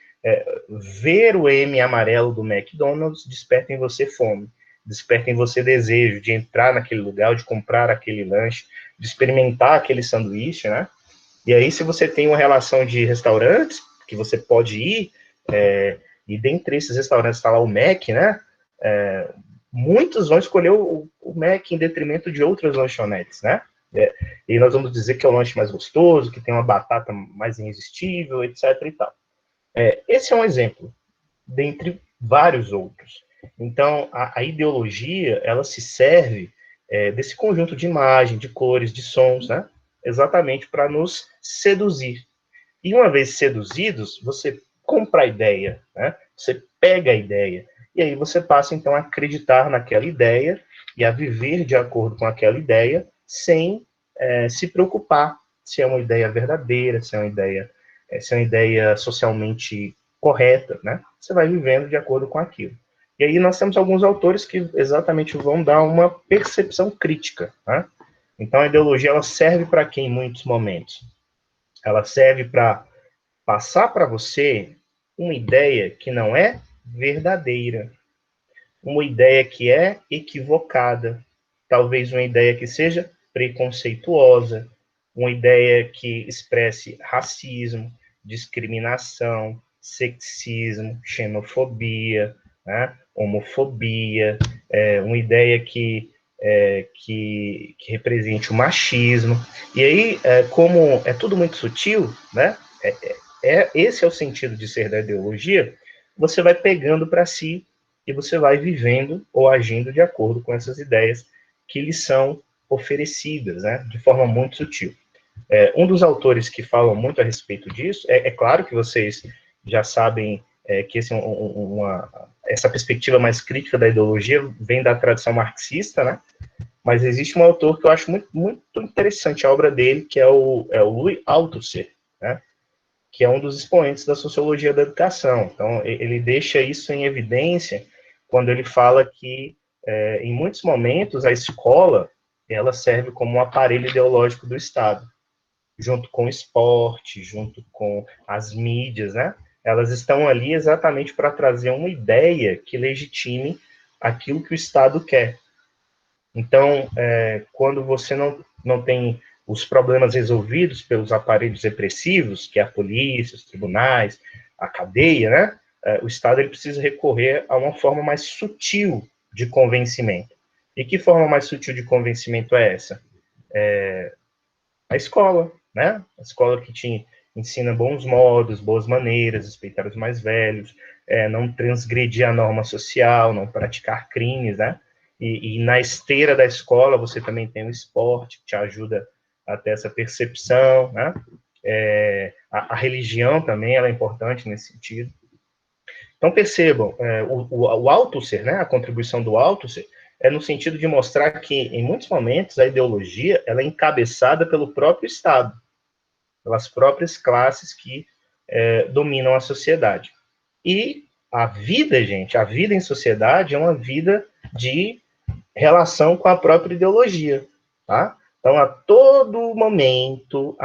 ver o M amarelo do McDonald's desperta em você fome, desperta em você desejo de entrar naquele lugar, de comprar aquele lanche, de experimentar aquele sanduíche, né? E aí, se você tem uma relação de restaurantes que você pode ir, e dentre esses restaurantes está lá o Mac, né? Muitos vão escolher o Mac em detrimento de outras lanchonetes, né? E nós vamos dizer que é o lanche mais gostoso, que tem uma batata mais irresistível, etc. e tal. Esse é um exemplo, dentre vários outros. Então, a ideologia, ela se serve desse conjunto de imagem, de cores, de sons, né? Exatamente para nos seduzir. E uma vez seduzidos, você compra a ideia, né? Você pega a ideia, e aí você passa, então, a acreditar naquela ideia e a viver de acordo com aquela ideia, sem se preocupar se é uma ideia verdadeira, se é uma ideia socialmente correta, né? Você vai vivendo de acordo com aquilo. E aí nós temos alguns autores que exatamente vão dar uma percepção crítica, né? Então a ideologia, ela serve para quê em muitos momentos? Ela serve para passar para você uma ideia que não é verdadeira, uma ideia que é equivocada, talvez uma ideia que seja preconceituosa, uma ideia que expresse racismo, discriminação, sexismo, xenofobia, né, homofobia, uma ideia que represente o machismo. E aí, como é tudo muito sutil, né, esse é o sentido de ser da ideologia, você vai pegando para si e você vai vivendo ou agindo de acordo com essas ideias que lhe são oferecidas, né, de forma muito sutil. Um dos autores que falam muito a respeito disso, claro que vocês já sabem que essa perspectiva mais crítica da ideologia vem da tradição marxista, né, mas existe um autor que eu acho muito, muito interessante a obra dele, que é o Louis Althusser, né, que é um dos expoentes da sociologia da educação. Então, ele deixa isso em evidência quando ele fala que, em muitos momentos, a escola ela serve como um aparelho ideológico do Estado, junto com o esporte, junto com as mídias, né? Elas estão ali exatamente para trazer uma ideia que legitime aquilo que o Estado quer. Então, quando você não tem os problemas resolvidos pelos aparelhos repressivos, que é a polícia, os tribunais, a cadeia, né? O Estado ele precisa recorrer a uma forma mais sutil de convencimento. E que forma mais sutil de convencimento é essa? A escola, né? A escola que te ensina bons modos, boas maneiras, respeitar os mais velhos, não transgredir a norma social, não praticar crimes, né? E na esteira da escola você também tem o esporte, que te ajuda a ter essa percepção, né? A religião também ela é importante nesse sentido. Então percebam, o Althusser, né? A contribuição do Althusser é no sentido de mostrar que, em muitos momentos, a ideologia ela é encabeçada pelo próprio Estado, pelas próprias classes que dominam a sociedade. E a vida, gente, a vida em sociedade é uma vida de relação com a própria ideologia, tá? Então, a todo momento,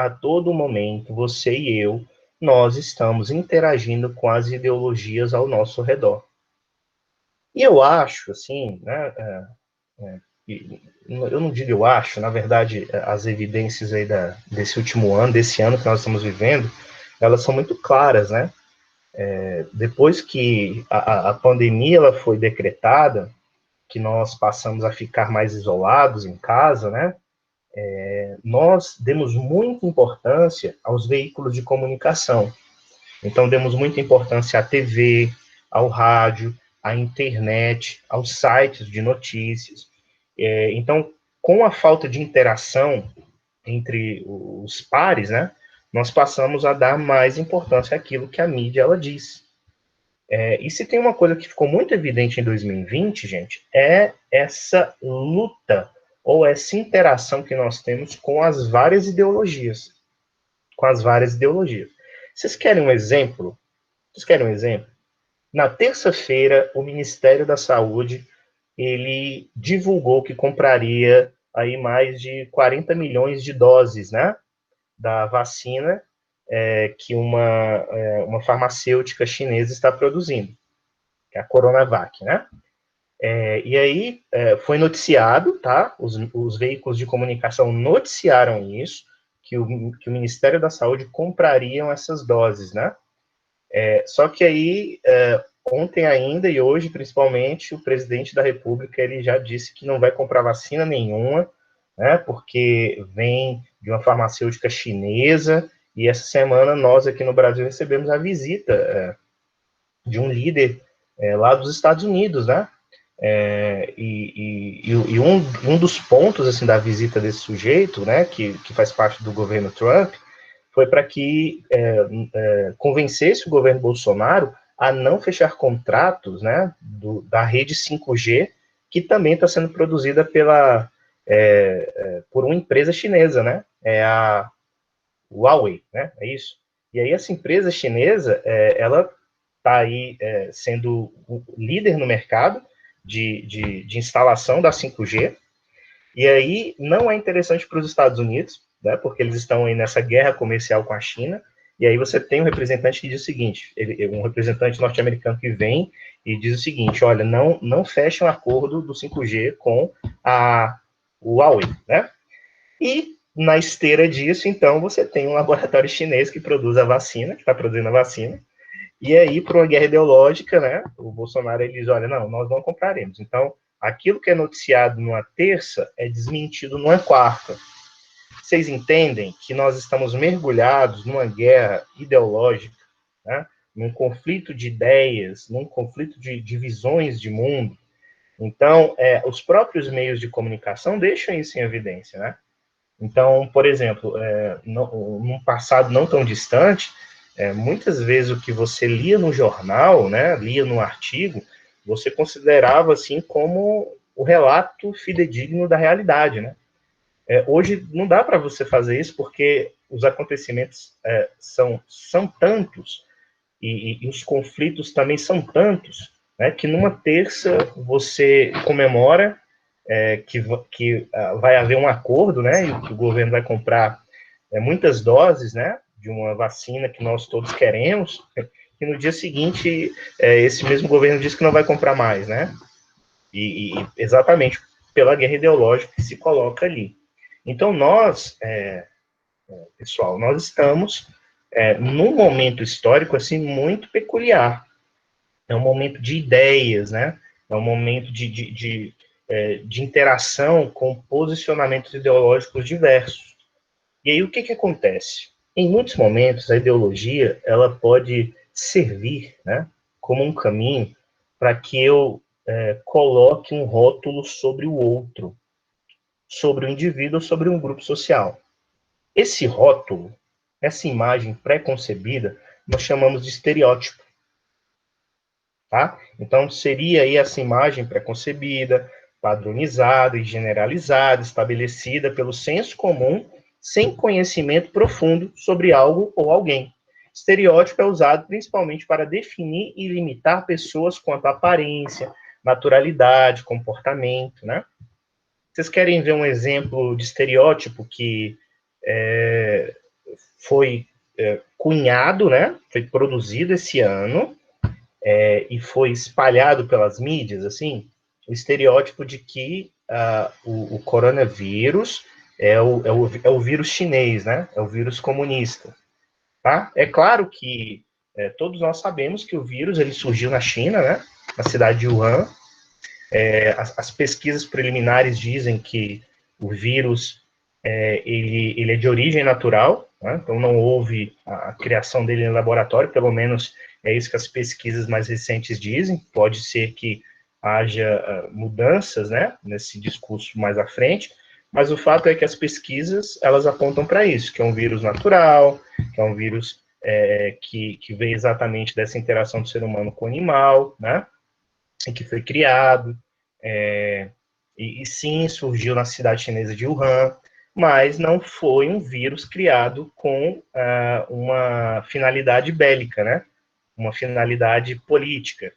você e eu, nós estamos interagindo com as ideologias ao nosso redor. E eu acho, assim, né, eu não digo eu acho, na verdade, as evidências aí desse último ano, desse ano que nós estamos vivendo, elas são muito claras, né? Depois que a pandemia ela foi decretada, que nós passamos a ficar mais isolados em casa, né? Nós demos muita importância aos veículos de comunicação. Então, demos muita importância à TV, ao rádio, à internet, aos sites de notícias. Então, com a falta de interação entre os pares, né, nós passamos a dar mais importância àquilo que a mídia ela diz. E se tem uma coisa que ficou muito evidente em 2020, gente, é essa luta ou essa interação que nós temos com as várias ideologias. Com as várias ideologias. Vocês querem um exemplo? Na terça-feira, o Ministério da Saúde ele divulgou que compraria aí mais de 40 milhões de doses, né, da vacina que uma farmacêutica chinesa está produzindo, que é a Coronavac, né? E aí foi noticiado, tá? Os veículos de comunicação noticiaram isso, que o Ministério da Saúde comprariam essas doses, né? Só que aí, ontem ainda e hoje, principalmente, o presidente da República ele já disse que não vai comprar vacina nenhuma, né? Porque vem de uma farmacêutica chinesa, e essa semana nós aqui no Brasil recebemos a visita de um líder lá dos Estados Unidos, né? Um dos pontos assim da visita desse sujeito, né, que faz parte do governo Trump, foi para que convencesse o governo Bolsonaro a não fechar contratos, né, da rede 5G, que também está sendo produzida por uma empresa chinesa, né, a Huawei, né, é isso. E aí essa empresa chinesa, ela está aí sendo o líder no mercado de instalação da 5G, e aí não é interessante para os Estados Unidos, né, porque eles estão aí nessa guerra comercial com a China, e aí você tem um representante que diz o seguinte, um representante norte-americano que vem e diz o seguinte, olha, não feche um acordo do 5G com a Huawei, né? E na esteira disso, então, você tem um laboratório chinês que produz a vacina, que está produzindo a vacina, e aí, por uma guerra ideológica, né, o Bolsonaro ele diz, olha, não, nós não compraremos. Então, aquilo que é noticiado numa terça é desmentido numa quarta. Vocês entendem que nós estamos mergulhados numa guerra ideológica, né, num conflito de ideias, num conflito de visões de mundo. Então, os próprios meios de comunicação deixam isso em evidência, né? Então, por exemplo, num passado não tão distante, muitas vezes o que você lia no jornal, né, lia no artigo, você considerava assim como o relato fidedigno da realidade, né? Hoje não dá para você fazer isso porque os acontecimentos são tantos e os conflitos também são tantos, né, que numa terça você comemora que vai haver um acordo, né, e que o governo vai comprar muitas doses, né, de uma vacina que nós todos queremos, e no dia seguinte esse mesmo governo diz que não vai comprar mais, né, e exatamente pela guerra ideológica que se coloca ali. Então nós, pessoal, nós estamos num momento histórico assim muito peculiar. É um momento de ideias, né? É um momento de interação com posicionamentos ideológicos diversos. E aí o que acontece? Em muitos momentos a ideologia ela pode servir, né, como um caminho para que eu coloque um rótulo sobre o outro, sobre o indivíduo, sobre um grupo social. Esse rótulo, essa imagem pré-concebida, nós chamamos de estereótipo. Tá? Então, seria aí essa imagem pré-concebida, padronizada e generalizada, estabelecida pelo senso comum, sem conhecimento profundo sobre algo ou alguém. Estereótipo é usado principalmente para definir e limitar pessoas quanto à aparência, naturalidade, comportamento, né? Vocês querem ver um exemplo de estereótipo que foi cunhado, né? Foi produzido esse ano, e foi espalhado pelas mídias, assim, o estereótipo de que o coronavírus é o vírus chinês, né? É o vírus comunista, tá? É claro que todos nós sabemos que o vírus ele surgiu na China, né? Na cidade de Wuhan. As pesquisas preliminares dizem que o vírus ele é de origem natural, né? Então não houve a criação dele em laboratório, pelo menos é isso que as pesquisas mais recentes dizem. Pode ser que haja mudanças, né, nesse discurso mais à frente, mas o fato é que as pesquisas elas apontam para isso, que é um vírus natural, que é um vírus que veio exatamente dessa interação do ser humano com o animal, né, e que foi criado, e sim, surgiu na cidade chinesa de Wuhan, mas não foi um vírus criado com uma finalidade bélica, né? Uma finalidade política.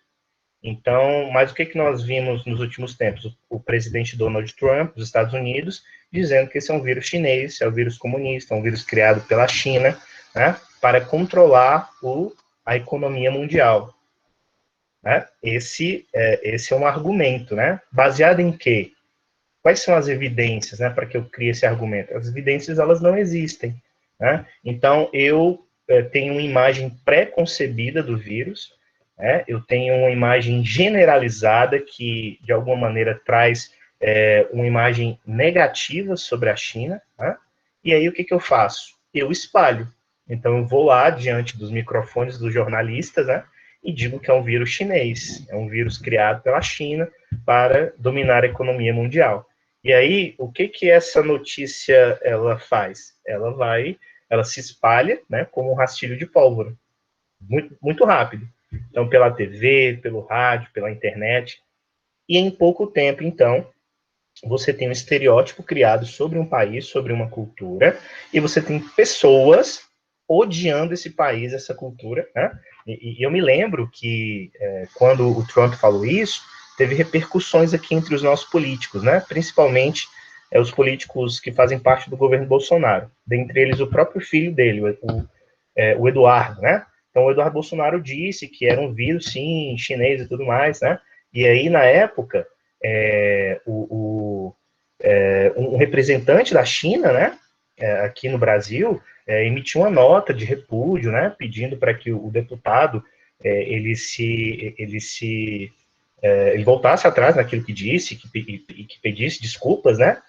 Então, mas o que nós vimos nos últimos tempos? O presidente Donald Trump, dos Estados Unidos, dizendo que esse é um vírus chinês, é um vírus comunista, é um vírus criado pela China, né, para controlar a economia mundial. Né? Esse é um argumento, né? Baseado em quê? Quais são as evidências, né, para que eu crie esse argumento? As evidências, elas não existem, né? Então, eu tenho uma imagem pré-concebida do vírus, né? Eu tenho uma imagem generalizada que, de alguma maneira, traz uma imagem negativa sobre a China, né? E aí, o que eu faço? Eu espalho. Então, eu vou lá, diante dos microfones dos jornalistas, né, e digo que é um vírus chinês, é um vírus criado pela China para dominar a economia mundial. E aí, o que essa notícia ela faz? Ela se espalha, né, como um rastilho de pólvora, muito, muito rápido. Então, pela TV, pelo rádio, pela internet, e em pouco tempo, então, você tem um estereótipo criado sobre um país, sobre uma cultura, e você tem pessoas odiando esse país, essa cultura, né? E eu me lembro que quando o Trump falou isso, teve repercussões aqui entre os nossos políticos, né? Principalmente os políticos que fazem parte do governo Bolsonaro, dentre eles o próprio filho dele, o Eduardo, né? Então, o Eduardo Bolsonaro disse que era um vírus, sim, chinês e tudo mais, né? E aí, na época, um representante da China, né, aqui no Brasil, emitiu uma nota de repúdio, né, pedindo para que o deputado ele voltasse atrás naquilo que disse, que pedisse desculpas, né,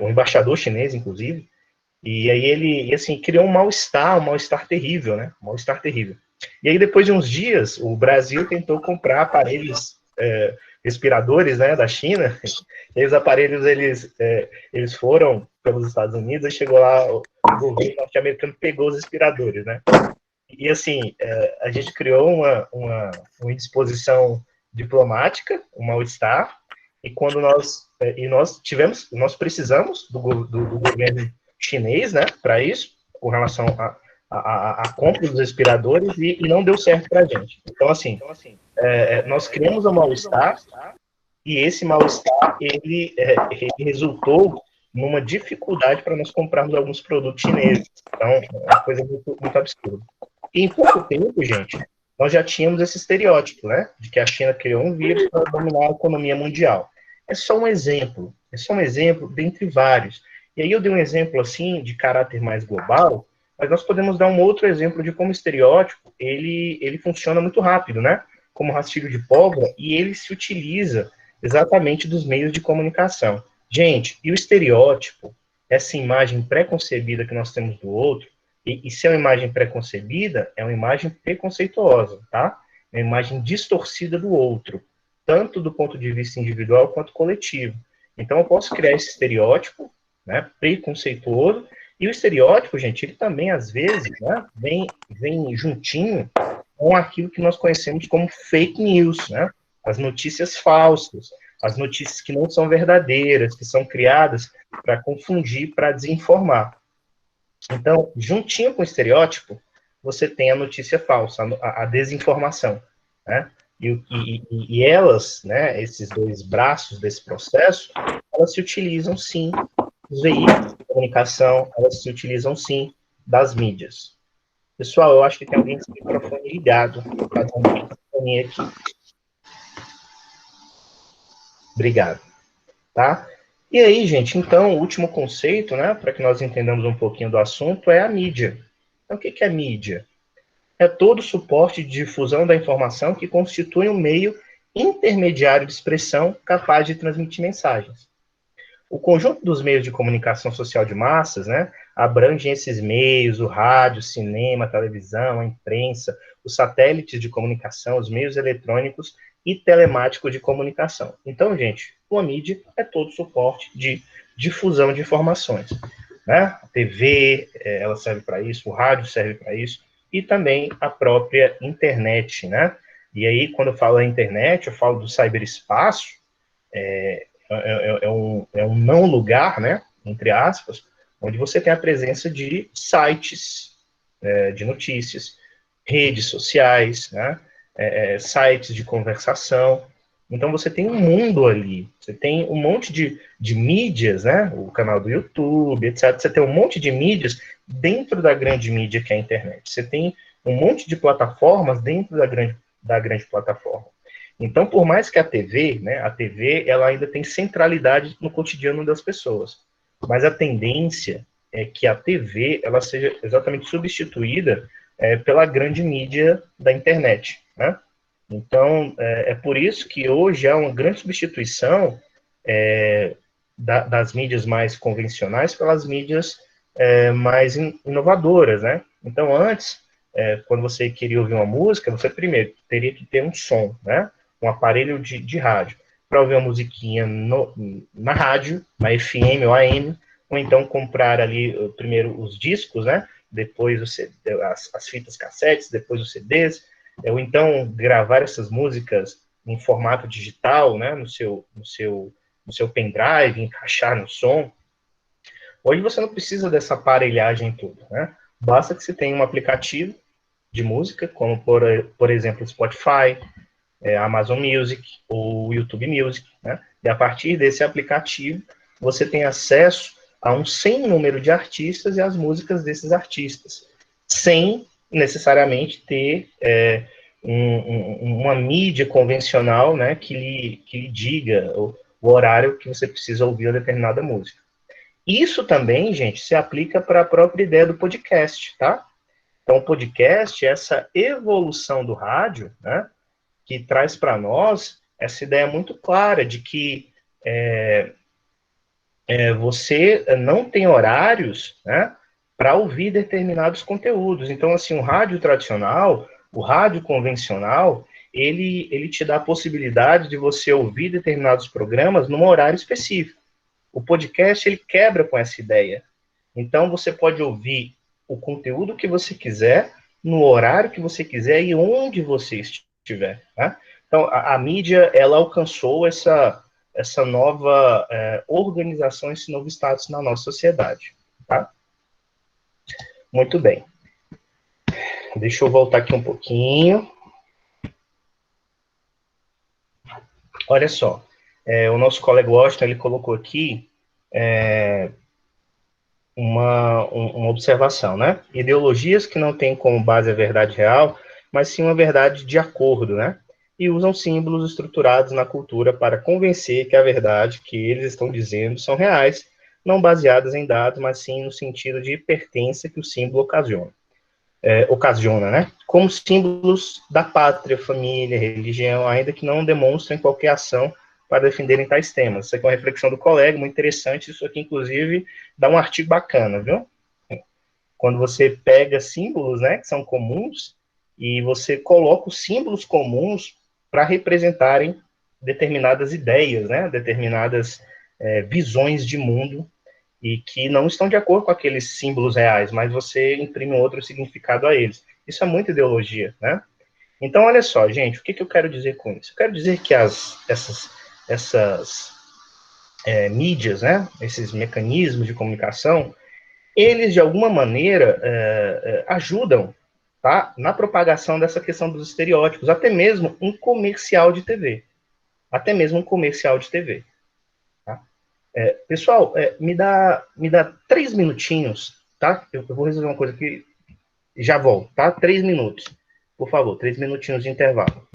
o embaixador chinês, inclusive, e aí ele, assim, criou um mal-estar terrível, né, um mal-estar terrível. E aí, depois de uns dias, o Brasil tentou comprar aparelhos respiradores, né, da China, e os aparelhos, eles foram pelos Estados Unidos, e chegou lá, o governo norte-americano pegou os respiradores, né, e assim, a gente criou uma indisposição diplomática, um mal-estar, e quando nós precisamos do governo chinês, né, para isso, com relação a compra dos respiradores, e não deu certo para a gente. Então, assim, nós criamos um mal-estar, e esse mal-estar, ele resultou numa dificuldade para nós comprarmos alguns produtos chineses. Então, é uma coisa muito, muito absurda. E em pouco tempo, gente, nós já tínhamos esse estereótipo, né, de que a China criou um vírus para dominar a economia mundial. É só um exemplo dentre vários. E aí eu dei um exemplo, assim, de caráter mais global, mas nós podemos dar um outro exemplo de como o estereótipo, ele funciona muito rápido, né, como rastilho de pólvora, e ele se utiliza exatamente dos meios de comunicação. Gente, e o estereótipo, essa imagem pré-concebida que nós temos do outro, e se é uma imagem pré-concebida, é uma imagem preconceituosa, tá? É uma imagem distorcida do outro, tanto do ponto de vista individual quanto coletivo. Então, eu posso criar esse estereótipo, né, preconceituoso, e o estereótipo, gente, ele também, às vezes, né, vem juntinho com aquilo que nós conhecemos como fake news, né? As notícias falsas, as notícias que não são verdadeiras, que são criadas para confundir, para desinformar. Então, juntinho com o estereótipo, você tem a notícia falsa, a desinformação, né? E elas, né, esses dois braços desse processo, elas se utilizam, sim, dos veículos de comunicação, elas se utilizam, sim, das mídias. Pessoal, eu acho que tem alguém com o microfone ligado, para dar uma microfone aqui. Obrigado, tá? E aí, gente, então, o último conceito, né, para que nós entendamos um pouquinho do assunto, é a mídia. Então, o que é mídia? É todo o suporte de difusão da informação que constitui um meio intermediário de expressão capaz de transmitir mensagens. O conjunto dos meios de comunicação social de massas, né, abrange esses meios, o rádio, o cinema, a televisão, a imprensa, os satélites de comunicação, os meios eletrônicos e telemáticos de comunicação. Então, gente, uma mídia é todo suporte de difusão de informações, né? A TV, ela serve para isso, o rádio serve para isso, e também a própria internet, né? E aí, quando eu falo da internet, eu falo do ciberespaço, é um não lugar, né, entre aspas, onde você tem a presença de sites de notícias, redes sociais, né, sites de conversação. Então, você tem um mundo ali, você tem um monte de mídias, né, o canal do YouTube, etc. Você tem um monte de mídias dentro da grande mídia que é a internet. Você tem um monte de plataformas dentro da grande plataforma. Então, por mais que a TV, né, ela ainda tem centralidade no cotidiano das pessoas, mas a tendência é que a TV ela seja exatamente substituída pela grande mídia da internet, né? Então, é por isso que hoje há uma grande substituição das mídias mais convencionais pelas mídias mais inovadoras, né? Então, antes, quando você queria ouvir uma música, você primeiro teria que ter um som, né? Um aparelho de rádio, para ouvir uma musiquinha na rádio, na FM ou AM, ou então comprar ali primeiro os discos, né? Depois as fitas cassetes, depois os CDs, ou então gravar essas músicas em formato digital, né? No seu pendrive, encaixar no som. Hoje você não precisa dessa aparelhagem toda, né? Basta que você tenha um aplicativo de música, como por exemplo Spotify, Amazon Music ou YouTube Music, né? E a partir desse aplicativo você tem acesso a um sem número de artistas e as músicas desses artistas, sem necessariamente ter uma mídia convencional, né, que lhe diga o horário que você precisa ouvir uma determinada música. Isso também, gente, se aplica para a própria ideia do podcast, tá? Então, o podcast, essa evolução do rádio, né, que traz para nós essa ideia muito clara de que você não tem horários, né, para ouvir determinados conteúdos. Então, assim, o rádio tradicional, o rádio convencional, ele te dá a possibilidade de você ouvir determinados programas num horário específico. O podcast, ele quebra com essa ideia. Então, você pode ouvir o conteúdo que você quiser, no horário que você quiser e onde você estiver. Né? Então, a mídia, ela alcançou essa nova organização, esse novo status na nossa sociedade. Tá? Muito bem. Deixa eu voltar aqui um pouquinho. Olha só, o nosso colega Washington, ele colocou aqui uma observação, né? Ideologias que não têm como base a verdade real, mas sim uma verdade de acordo, né? E usam símbolos estruturados na cultura para convencer que a verdade que eles estão dizendo são reais, não baseadas em dados, mas sim no sentido de pertença que o símbolo ocasiona, né? Como símbolos da pátria, família, religião, ainda que não demonstrem qualquer ação para defenderem tais temas. Isso aqui é uma reflexão do colega, muito interessante. Isso aqui, inclusive, dá um artigo bacana, viu? Quando você pega símbolos, né, que são comuns, e você coloca os símbolos comuns para representarem determinadas ideias, né, determinadas visões de mundo, e que não estão de acordo com aqueles símbolos reais, mas você imprime outro significado a eles. Isso é muita ideologia, né? Então, olha só, gente, o que eu quero dizer com isso? Eu quero dizer que essas mídias, né, esses mecanismos de comunicação, eles, de alguma maneira, ajudam, tá, na propagação dessa questão dos estereótipos, até mesmo um comercial de TV. Até mesmo um comercial de TV. Tá? Pessoal, me dá 3 minutinhos, tá? Eu vou resolver uma coisa aqui, já volto, tá? 3 minutos. Por favor, 3 minutinhos de intervalo.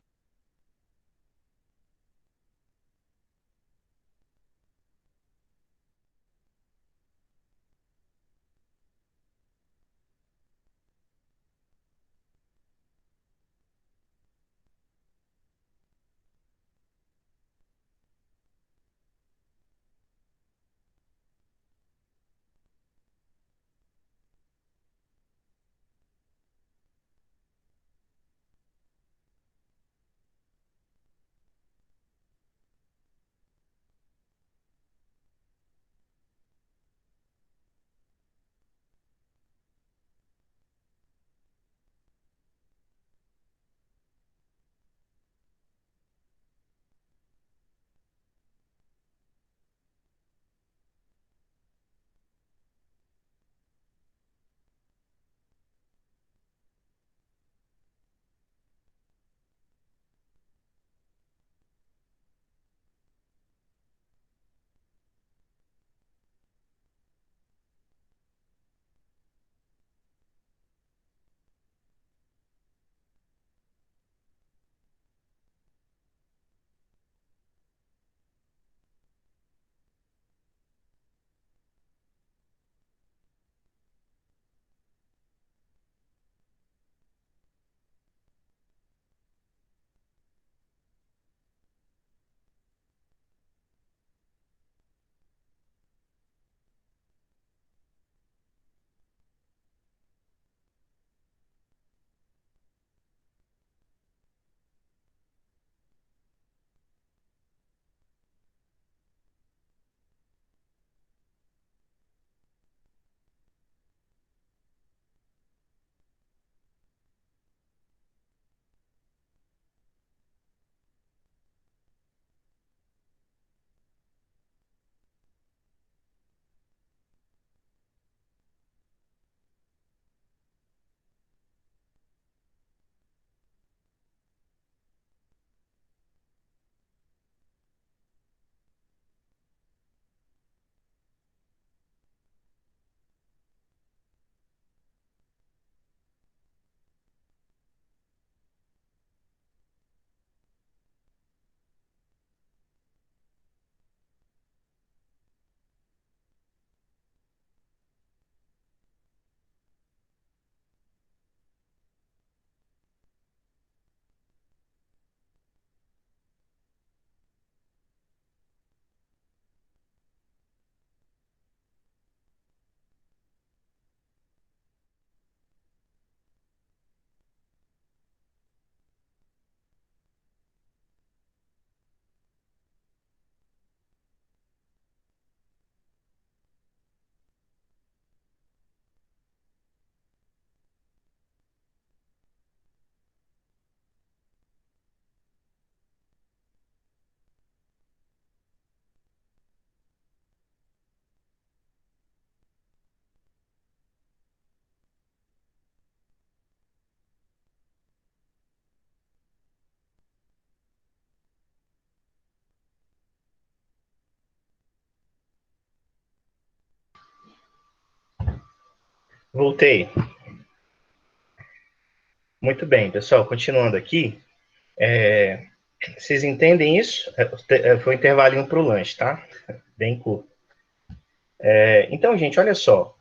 Voltei. Muito bem, pessoal, continuando aqui. Vocês entendem isso? Foi um intervalinho para o lanche, tá? Bem curto. Então, gente, olha só.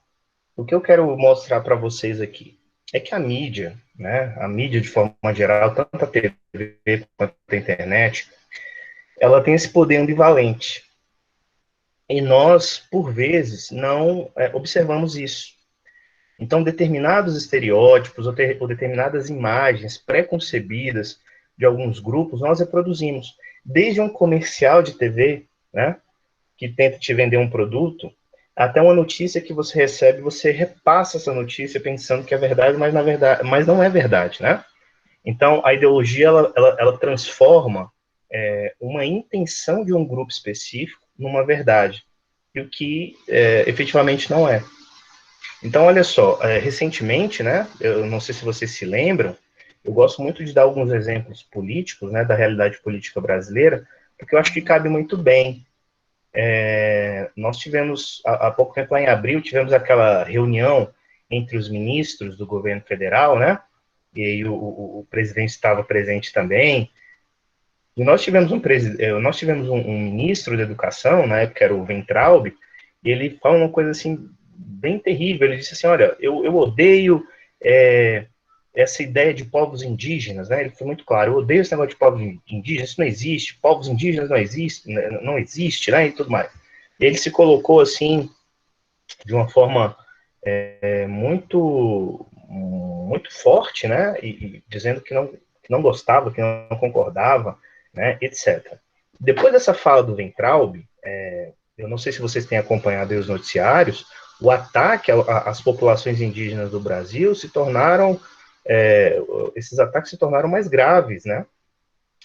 O que eu quero mostrar para vocês aqui é que a mídia, né, a mídia de forma geral, tanto a TV quanto a internet, ela tem esse poder ambivalente. E nós, por vezes, não observamos isso. Então, determinados estereótipos ou determinadas imagens pré-concebidas de alguns grupos, nós reproduzimos. Desde um comercial de TV, né, que tenta te vender um produto, até uma notícia que você recebe, você repassa essa notícia pensando que é verdade, mas não é verdade, né? Então, a ideologia, ela transforma uma intenção de um grupo específico numa verdade, e o que efetivamente não é. Então, olha só, recentemente, né, eu não sei se vocês se lembram, eu gosto muito de dar alguns exemplos políticos, né, da realidade política brasileira, porque eu acho que cabe muito bem. Nós tivemos, há pouco tempo, lá em abril, tivemos aquela reunião entre os ministros do governo federal, né, e aí o presidente estava presente também, e nós tivemos um ministro da educação, na época era o Weintraub, e ele fala uma coisa assim, bem terrível, ele disse assim, olha, eu odeio essa ideia de povos indígenas, né, ele foi muito claro, eu odeio esse negócio de povos indígenas, isso não existe, povos indígenas não existe, né, e tudo mais. Ele se colocou assim, de uma forma muito forte, né, e dizendo que não gostava, que não concordava, né, etc. Depois dessa fala do Weintraub, eu não sei se vocês têm acompanhado aí os noticiários, o ataque às populações indígenas do Brasil esses ataques se tornaram mais graves, né?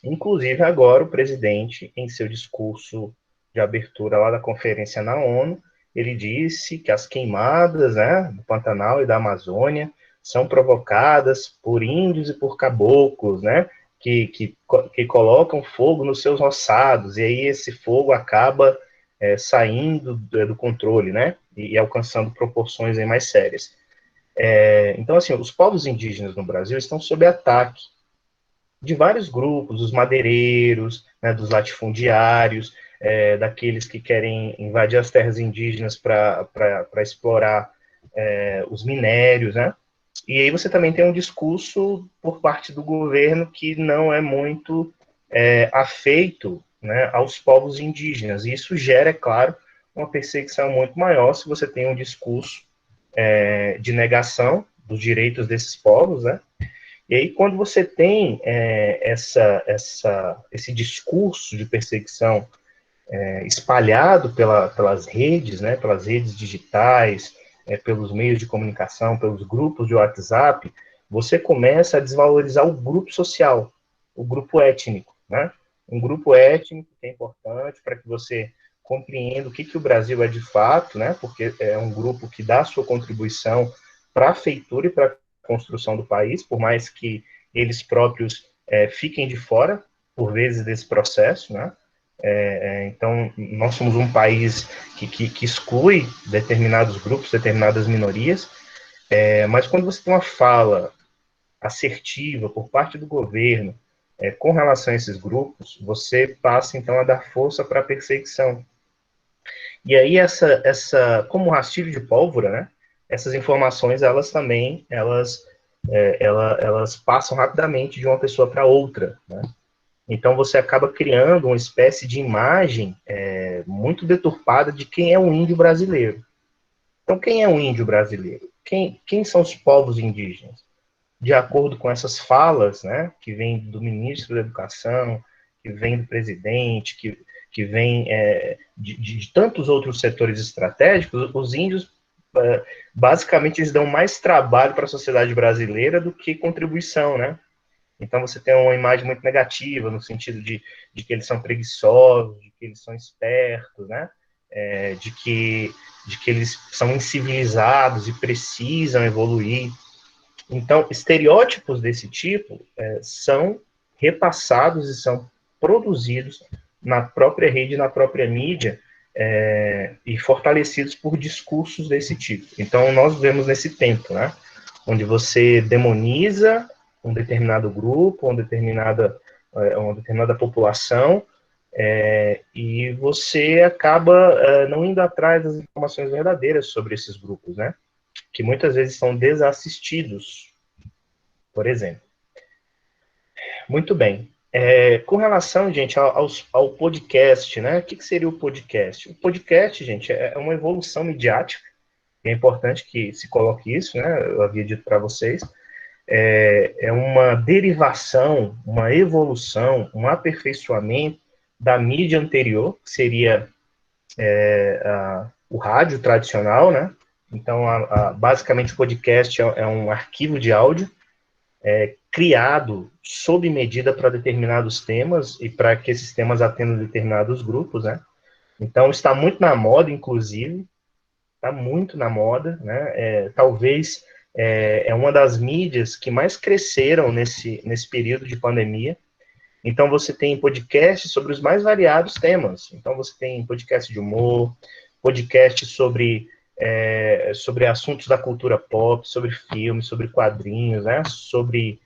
Inclusive agora o presidente, em seu discurso de abertura lá da conferência na ONU, ele disse que as queimadas, né, do Pantanal e da Amazônia são provocadas por índios e por caboclos, né, que colocam fogo nos seus roçados, e aí esse fogo acaba saindo do controle, né, e alcançando proporções aí mais sérias. Então, assim, os povos indígenas no Brasil estão sob ataque de vários grupos, os madeireiros, né, dos latifundiários, daqueles que querem invadir as terras indígenas para explorar os minérios, né? E aí você também tem um discurso por parte do governo que não é muito afeito, né, aos povos indígenas. E isso gera, é claro, uma perseguição muito maior se você tem um discurso de negação dos direitos desses povos, né? E aí, quando você tem esse discurso de perseguição espalhado pelas redes, né, pelas redes digitais, pelos meios de comunicação, pelos grupos de WhatsApp, você começa a desvalorizar o grupo social, o grupo étnico, né? Um grupo étnico que é importante para que você compreenda o que o Brasil é de fato, né? Porque é um grupo que dá a sua contribuição para a feitura e para a construção do país, por mais que eles próprios fiquem de fora, por vezes, desse processo, né? Então, nós somos um país que exclui determinados grupos, determinadas minorias, mas quando você tem uma fala assertiva por parte do governo com relação a esses grupos, você passa, então, a dar força para a perseguição. E aí, como rastilho de pólvora, né, essas informações, elas também, elas passam rapidamente de uma pessoa para outra, né? Então, você acaba criando uma espécie de imagem muito deturpada de quem é um índio brasileiro. Então, quem é um índio brasileiro? Quem são os povos indígenas? De acordo com essas falas, né, que vem do ministro da Educação, que vem do presidente, que vem de tantos outros setores estratégicos, os índios, basicamente, eles dão mais trabalho para a sociedade brasileira do que contribuição, né? Então você tem uma imagem muito negativa, no sentido de que eles são preguiçosos, de que eles são espertos, né? De que eles são incivilizados e precisam evoluir. Então, estereótipos desse tipo são repassados e são produzidos na própria rede, na própria mídia, e fortalecidos por discursos desse tipo. Então, nós vivemos nesse tempo, né, onde você demoniza um determinado grupo, uma determinada população, e você acaba não indo atrás das informações verdadeiras sobre esses grupos, né, que muitas vezes são desassistidos, por exemplo. Muito bem. Com relação, gente, ao podcast, né? O que seria o podcast? O podcast, gente, é uma evolução midiática. É importante que se coloque isso, né? Eu havia dito para vocês. É uma derivação, uma evolução, um aperfeiçoamento da mídia anterior, que seria o rádio tradicional, né? Então, basicamente, o podcast é um arquivo de áudio criado sob medida para determinados temas e para que esses temas atendam determinados grupos, né? Então, está muito na moda, inclusive, está muito na moda, né? Talvez é uma das mídias que mais cresceram nesse período de pandemia. Então, você tem podcasts sobre os mais variados temas. Então, você tem podcast de humor, podcast sobre assuntos da cultura pop, sobre filmes, sobre quadrinhos, né? Sobre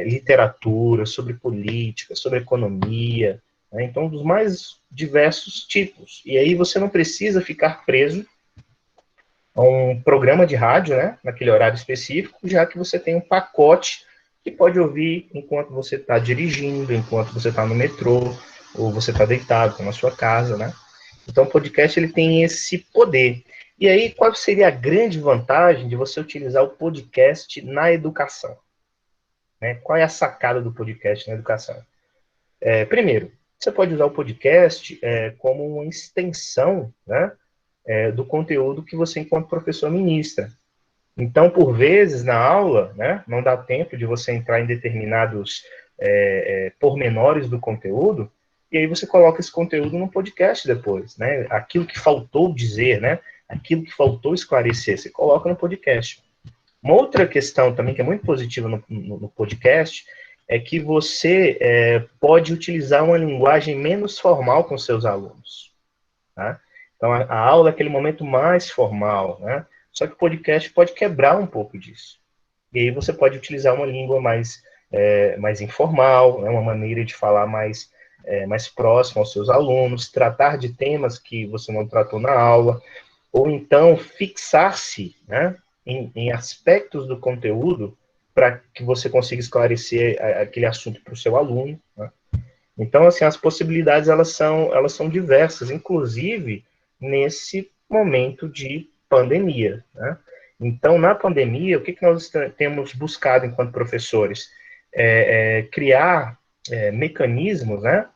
literatura, sobre política, sobre economia, né? Então, dos mais diversos tipos. E aí você não precisa ficar preso a um programa de rádio, né? Naquele horário específico, já que você tem um pacote que pode ouvir enquanto você está dirigindo, enquanto você está no metrô, ou você está deitado na sua casa, né? Então, o podcast ele tem esse poder. E aí, qual seria a grande vantagem de você utilizar o podcast na educação? Né? Qual é a sacada do podcast na educação? Primeiro, você pode usar o podcast como uma extensão, né, do conteúdo que você, enquanto professor, ministra. Então, por vezes, na aula, né, não dá tempo de você entrar em determinados pormenores do conteúdo, e aí você coloca esse conteúdo no podcast depois, né? Aquilo que faltou dizer, né? Aquilo que faltou esclarecer, você coloca no podcast. Uma outra questão também que é muito positiva no podcast é que você pode utilizar uma linguagem menos formal com seus alunos. Tá? Então, a aula é aquele momento mais formal, né? Só que o podcast pode quebrar um pouco disso. E aí você pode utilizar uma língua mais informal, né? Uma maneira de falar mais próxima aos seus alunos, tratar de temas que você não tratou na aula, ou então fixar-se, né, em aspectos do conteúdo para que você consiga esclarecer aquele assunto para o seu aluno. Né? Então, assim, as possibilidades elas são diversas, inclusive nesse momento de pandemia. Né? Então, na pandemia, o que nós temos buscado enquanto professores? Criar mecanismos, né,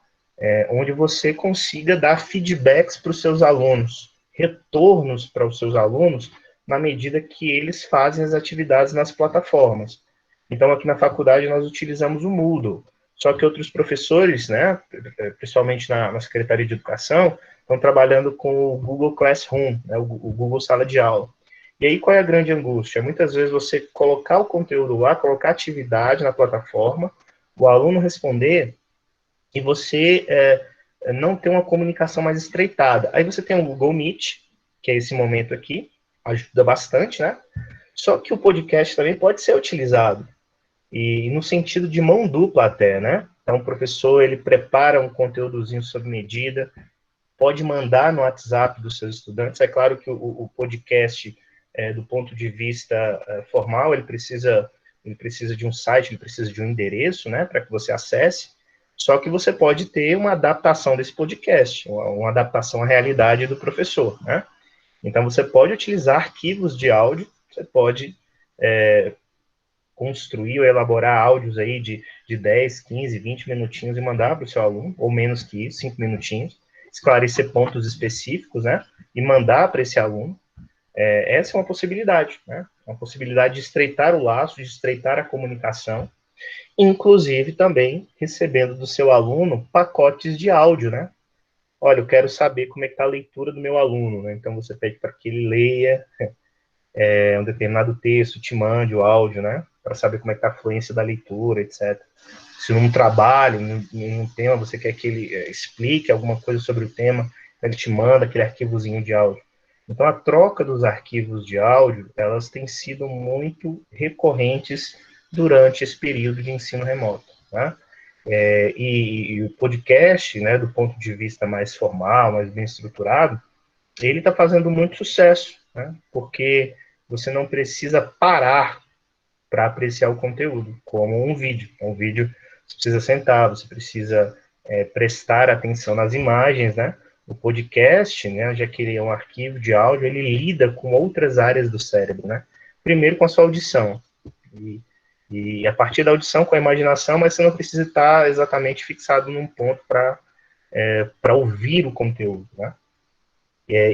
onde você consiga dar feedbacks para os seus alunos, retornos para os seus alunos, na medida que eles fazem as atividades nas plataformas. Então, aqui na faculdade, nós utilizamos o Moodle. Só que outros professores, né, principalmente na Secretaria de Educação, estão trabalhando com o Google Classroom, né, o Google Sala de Aula. E aí, qual é a grande angústia? Muitas vezes você colocar o conteúdo lá, colocar atividade na plataforma, o aluno responder, e você não ter uma comunicação mais estreitada. Aí você tem o Google Meet, que é esse momento aqui, ajuda bastante, né? Só que o podcast também pode ser utilizado, e no sentido de mão dupla até, né? Então, o professor, ele prepara um conteúdozinho sob medida, pode mandar no WhatsApp dos seus estudantes. É claro que o podcast, do ponto de vista formal, ele precisa de um site, ele precisa de um endereço, né, para que você acesse. Só que você pode ter uma adaptação desse podcast, uma adaptação à realidade do professor, né? Então, você pode utilizar arquivos de áudio, você pode construir ou elaborar áudios aí de 10, 15, 20 minutinhos e mandar para o seu aluno, ou menos que isso, 5 minutinhos, esclarecer pontos específicos, né? E mandar para esse aluno. Essa é uma possibilidade, né? Uma possibilidade de estreitar o laço, de estreitar a comunicação, inclusive também recebendo do seu aluno pacotes de áudio, né? Olha, eu quero saber como é que está a leitura do meu aluno, né? Então você pede para que ele leia um determinado texto, te mande o áudio, né? Para saber como é que está a fluência da leitura, etc. Se num trabalho, em um tema, você quer que ele explique alguma coisa sobre o tema, ele te manda aquele arquivozinho de áudio. Então, a troca dos arquivos de áudio, elas têm sido muito recorrentes durante esse período de ensino remoto, né? E o podcast, né, do ponto de vista mais formal, mais bem estruturado, ele está fazendo muito sucesso, né? Porque você não precisa parar para apreciar o conteúdo, como um vídeo. Um vídeo você precisa sentar, você precisa prestar atenção nas imagens, né? O podcast, né, já que ele é um arquivo de áudio, ele lida com outras áreas do cérebro, né? Primeiro com a sua audição, e a partir da audição com a imaginação, mas você não precisa estar exatamente fixado num ponto para ouvir o conteúdo, né?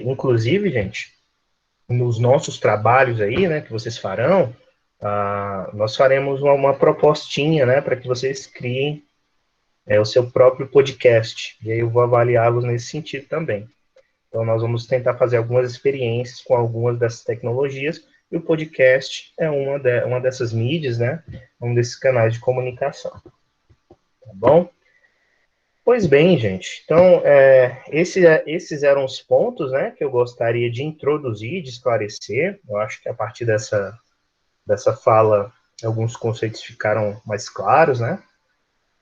Inclusive, gente, nos nossos trabalhos aí, né, que vocês farão, nós faremos uma propostinha, né, para que vocês criem o seu próprio podcast. E aí eu vou avaliá-los nesse sentido também. Então, nós vamos tentar fazer algumas experiências com algumas dessas tecnologias, e o podcast é uma dessas mídias, né, um desses canais de comunicação. Tá bom? Pois bem, gente. Então, esses eram os pontos, né, que eu gostaria de introduzir, de esclarecer. Eu acho que a partir dessa fala, alguns conceitos ficaram mais claros, né?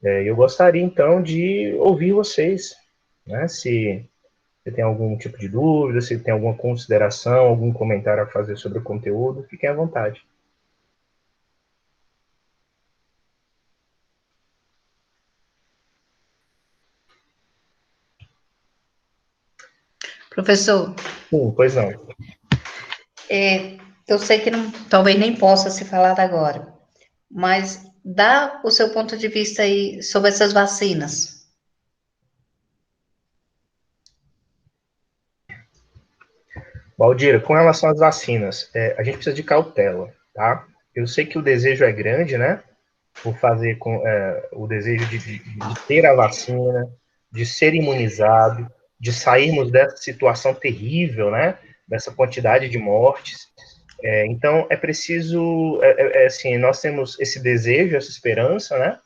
Eu gostaria, então, de ouvir vocês, né? Se você tem algum tipo de dúvida, se tem alguma consideração, algum comentário a fazer sobre o conteúdo, fiquem à vontade. Professor, Sim, pois não. eu sei que talvez nem possa se falar agora, mas dá o seu ponto de vista aí sobre essas vacinas. Baldira, com relação às vacinas, a gente precisa de cautela, tá? Eu sei que o desejo é grande, né? Por fazer com o desejo de ter a vacina, de ser imunizado, de sairmos dessa situação terrível, né? Dessa quantidade de mortes. Então, é preciso, assim, nós temos esse desejo, essa esperança, né?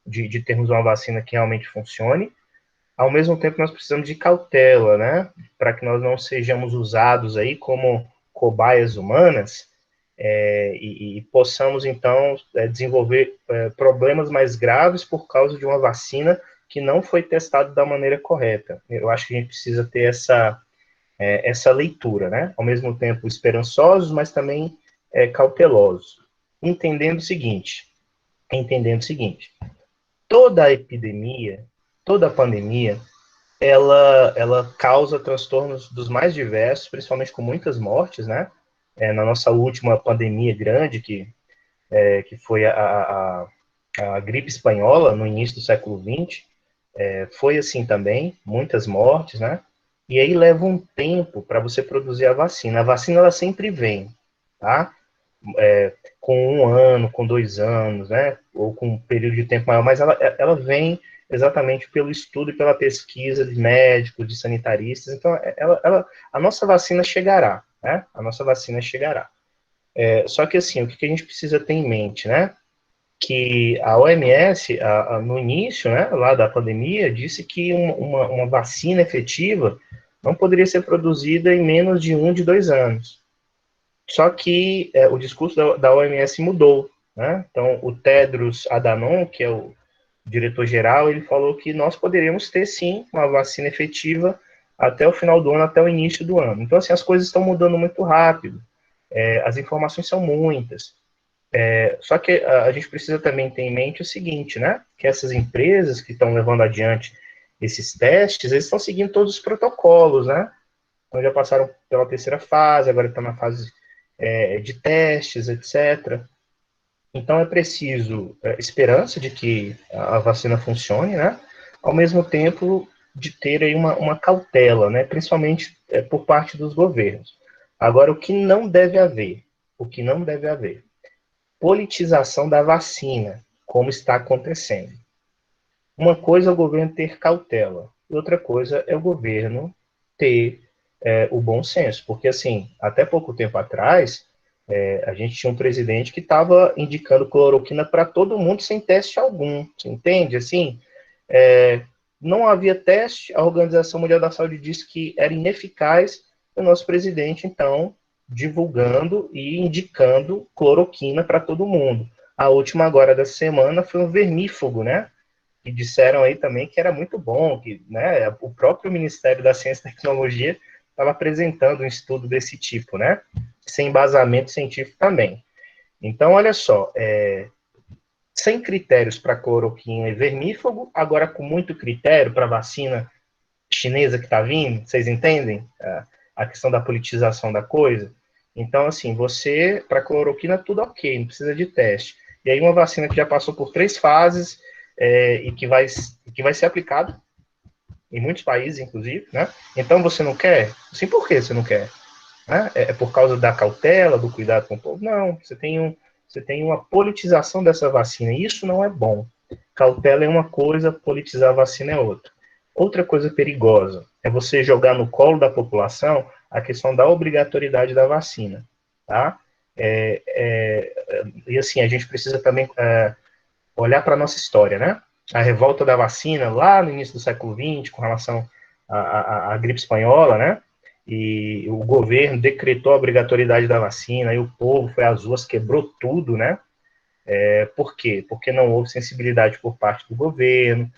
De termos uma vacina que realmente funcione. Ao mesmo tempo, nós precisamos de cautela, né? Para que nós não sejamos usados aí como cobaias humanas, e possamos, então, desenvolver problemas mais graves por causa de uma vacina que não foi testada da maneira correta. Eu acho que a gente precisa ter essa leitura, né? Ao mesmo tempo esperançosos, mas também cautelosos. Entendendo o seguinte, toda a epidemia, toda a pandemia, ela causa transtornos dos mais diversos, principalmente com muitas mortes, né? Na nossa última pandemia grande, que foi a gripe espanhola, no início do século XX, foi assim também, muitas mortes, né? E aí leva um tempo para você produzir a vacina. A vacina, ela sempre vem, tá? Com 1 ano, com 2 anos, né? Ou com um período de tempo maior, mas ela vem exatamente pelo estudo e pela pesquisa de médicos, de sanitaristas. Então, a nossa vacina chegará, né? A nossa vacina chegará. Só que, assim, o que a gente precisa ter em mente, né? Que a OMS, no início, né, lá da pandemia, disse que uma vacina efetiva não poderia ser produzida em menos de 2 anos. Só que o discurso da OMS mudou, né? Então, o Tedros Adhanom, que é o diretor-geral, ele falou que nós poderíamos ter, sim, uma vacina efetiva até o final do ano, até o início do ano. Então, assim, as coisas estão mudando muito rápido, as informações são muitas. Só que a gente precisa também ter em mente o seguinte, né? Que essas empresas que estão levando adiante esses testes, eles estão seguindo todos os protocolos, né? Então, já passaram pela terceira fase, agora estão na fase de testes, etc. Então, é preciso esperança de que a vacina funcione, né? Ao mesmo tempo de ter aí uma cautela, né? Principalmente por parte dos governos. Agora, o que não deve haver, politização da vacina, como está acontecendo. Uma coisa é o governo ter cautela, outra coisa é o governo ter o bom senso, porque, assim, até pouco tempo atrás, a gente tinha um presidente que estava indicando cloroquina para todo mundo sem teste algum, você entende? Assim, não havia teste, a Organização Mundial da Saúde disse que era ineficaz, o nosso presidente, então, divulgando e indicando cloroquina para todo mundo. A última agora da semana foi um vermífugo, né? E disseram aí também que era muito bom, que, né, o próprio Ministério da Ciência e Tecnologia estava apresentando um estudo desse tipo, né? Sem embasamento científico também. Então, olha só, sem critérios para cloroquina e vermífugo, agora com muito critério para vacina chinesa que está vindo, vocês entendem a questão da politização da coisa? Então, assim, você, para cloroquina, tudo ok, não precisa de teste. E aí uma vacina que já passou por 3 fases e que vai ser aplicada em muitos países, inclusive, né? Então você não quer? Assim, por que você não quer? Né? É por causa da cautela, do cuidado com o povo? Não, você tem uma politização dessa vacina, e isso não é bom. Cautela é uma coisa, politizar a vacina é outra. Outra coisa perigosa é você jogar no colo da população a questão da obrigatoriedade da vacina, tá? E assim, a gente precisa também olhar para a nossa história, né? A revolta da vacina lá no início do século XX, com relação à gripe espanhola, né? E o governo decretou a obrigatoriedade da vacina, e o povo foi às ruas, quebrou tudo, né? Por quê? Porque não houve sensibilidade por parte do governo,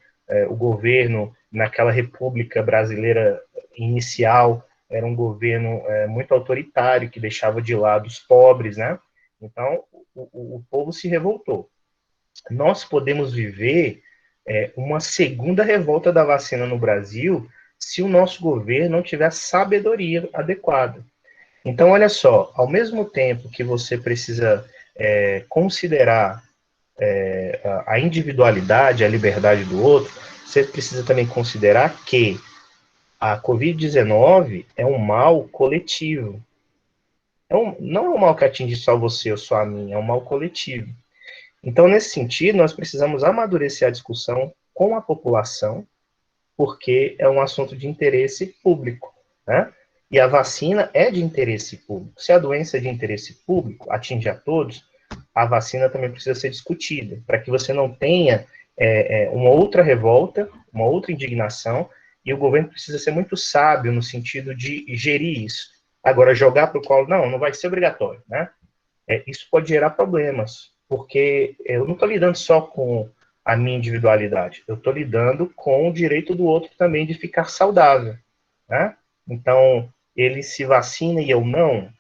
o governo, naquela república brasileira inicial, era um governo muito autoritário, que deixava de lado os pobres, né? Então, o povo se revoltou. Nós podemos viver uma segunda revolta da vacina no Brasil se o nosso governo não tiver sabedoria adequada. Então, olha só, ao mesmo tempo que você precisa considerar a individualidade, a liberdade do outro, você precisa também considerar que a Covid-19 é um mal coletivo. Não é um mal que atinge só você ou só a mim, é um mal coletivo. Então, nesse sentido, nós precisamos amadurecer a discussão com a população, porque é um assunto de interesse público, né? E a vacina é de interesse público. Se a doença é de interesse público, atinge a todos, a vacina também precisa ser discutida, para que você não tenha uma outra revolta, uma outra indignação, e o governo precisa ser muito sábio no sentido de gerir isso. Agora, jogar para o colo, não vai ser obrigatório, né? Isso pode gerar problemas, porque eu não estou lidando só com a minha individualidade, eu estou lidando com o direito do outro também de ficar saudável, né? Então, ele se vacina e eu não,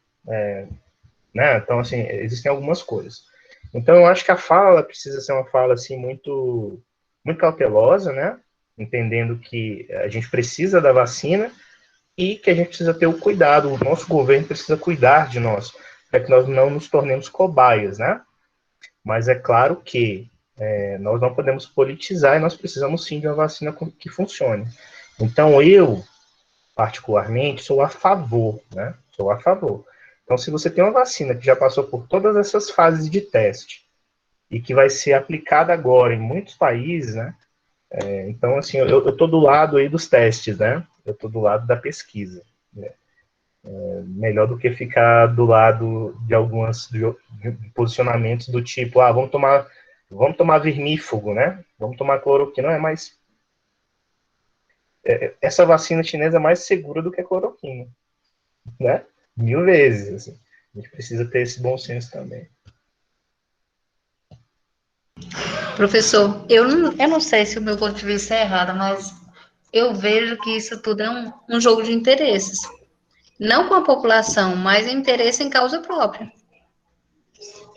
né? Então, assim, existem algumas coisas. Então, eu acho que a fala precisa ser uma fala, assim, muito, muito cautelosa, né? Entendendo que a gente precisa da vacina e que a gente precisa ter o cuidado, o nosso governo precisa cuidar de nós, para que nós não nos tornemos cobaias, né? Mas é claro que nós não podemos politizar e nós precisamos sim de uma vacina que funcione. Então, eu, particularmente, sou a favor, né? Sou a favor. Então, se você tem uma vacina que já passou por todas essas fases de teste e que vai ser aplicada agora em muitos países, né? Então, assim, eu estou do lado aí dos testes, né? Eu estou do lado da pesquisa. Né? Melhor do que ficar do lado de alguns posicionamentos do tipo, vamos tomar vermífugo, né? Vamos tomar cloroquina, não é mais. Essa vacina chinesa é mais segura do que a cloroquina, né? 1000 vezes, assim. A gente precisa ter esse bom senso também. Professor, eu não sei se o meu ponto de vista é errado, mas eu vejo que isso tudo é um jogo de interesses. Não com a população, mas interesse em causa própria.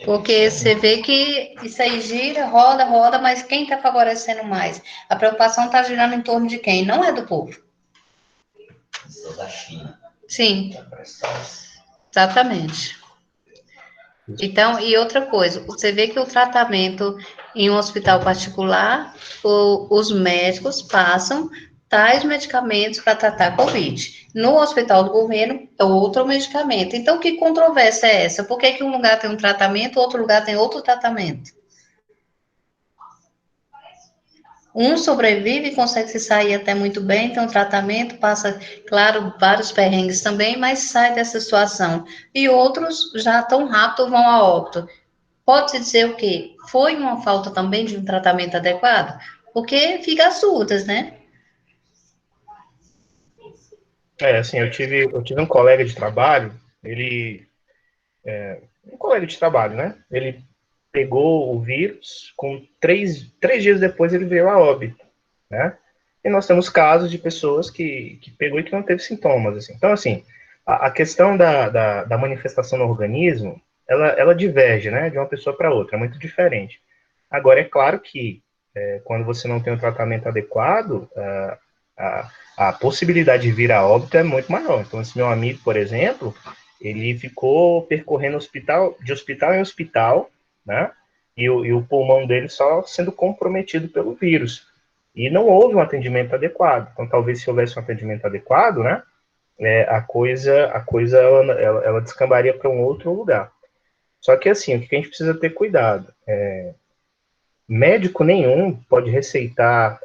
Porque você vê que isso aí gira, roda, mas quem está favorecendo mais? A preocupação está girando em torno de quem? Não é do povo. Da China. Sim, exatamente. Então, e outra coisa, você vê que o tratamento em um hospital particular, os médicos passam tais medicamentos para tratar Covid. No hospital do governo, é outro medicamento. Então, que controvérsia é essa? Por que um lugar tem um tratamento, outro lugar tem outro tratamento? Um sobrevive, consegue se sair até muito bem, tem um tratamento, passa, claro, vários perrengues também, mas sai dessa situação. E outros já tão rápido vão a óbito. Pode-se dizer o quê? Foi uma falta também de um tratamento adequado? Porque fica as dúvidas, né? Assim, eu tive um colega de trabalho, um colega de trabalho, né? Ele pegou o vírus, com três dias depois ele veio a óbito, né? E nós temos casos de pessoas que pegou e que não teve sintomas, assim. Então, assim, a questão da manifestação no organismo, ela diverge, né, de uma pessoa para outra, é muito diferente. Agora, é claro que quando você não tem um tratamento adequado, a possibilidade de vir a óbito é muito maior. Então, esse meu amigo, por exemplo, ele ficou percorrendo de hospital em hospital, né? E o pulmão dele só sendo comprometido pelo vírus. E não houve um atendimento adequado. Então, talvez se houvesse um atendimento adequado, né? A coisa ela descambaria para um outro lugar. Só que assim, o que a gente precisa ter cuidado? Médico nenhum pode receitar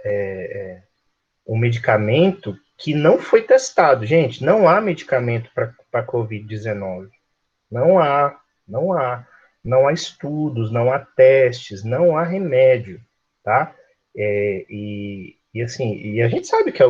um medicamento que não foi testado. Gente, não há medicamento para Covid-19. Não há, não há. Não há estudos, não há testes, não há remédio, tá? Assim, e a gente sabe que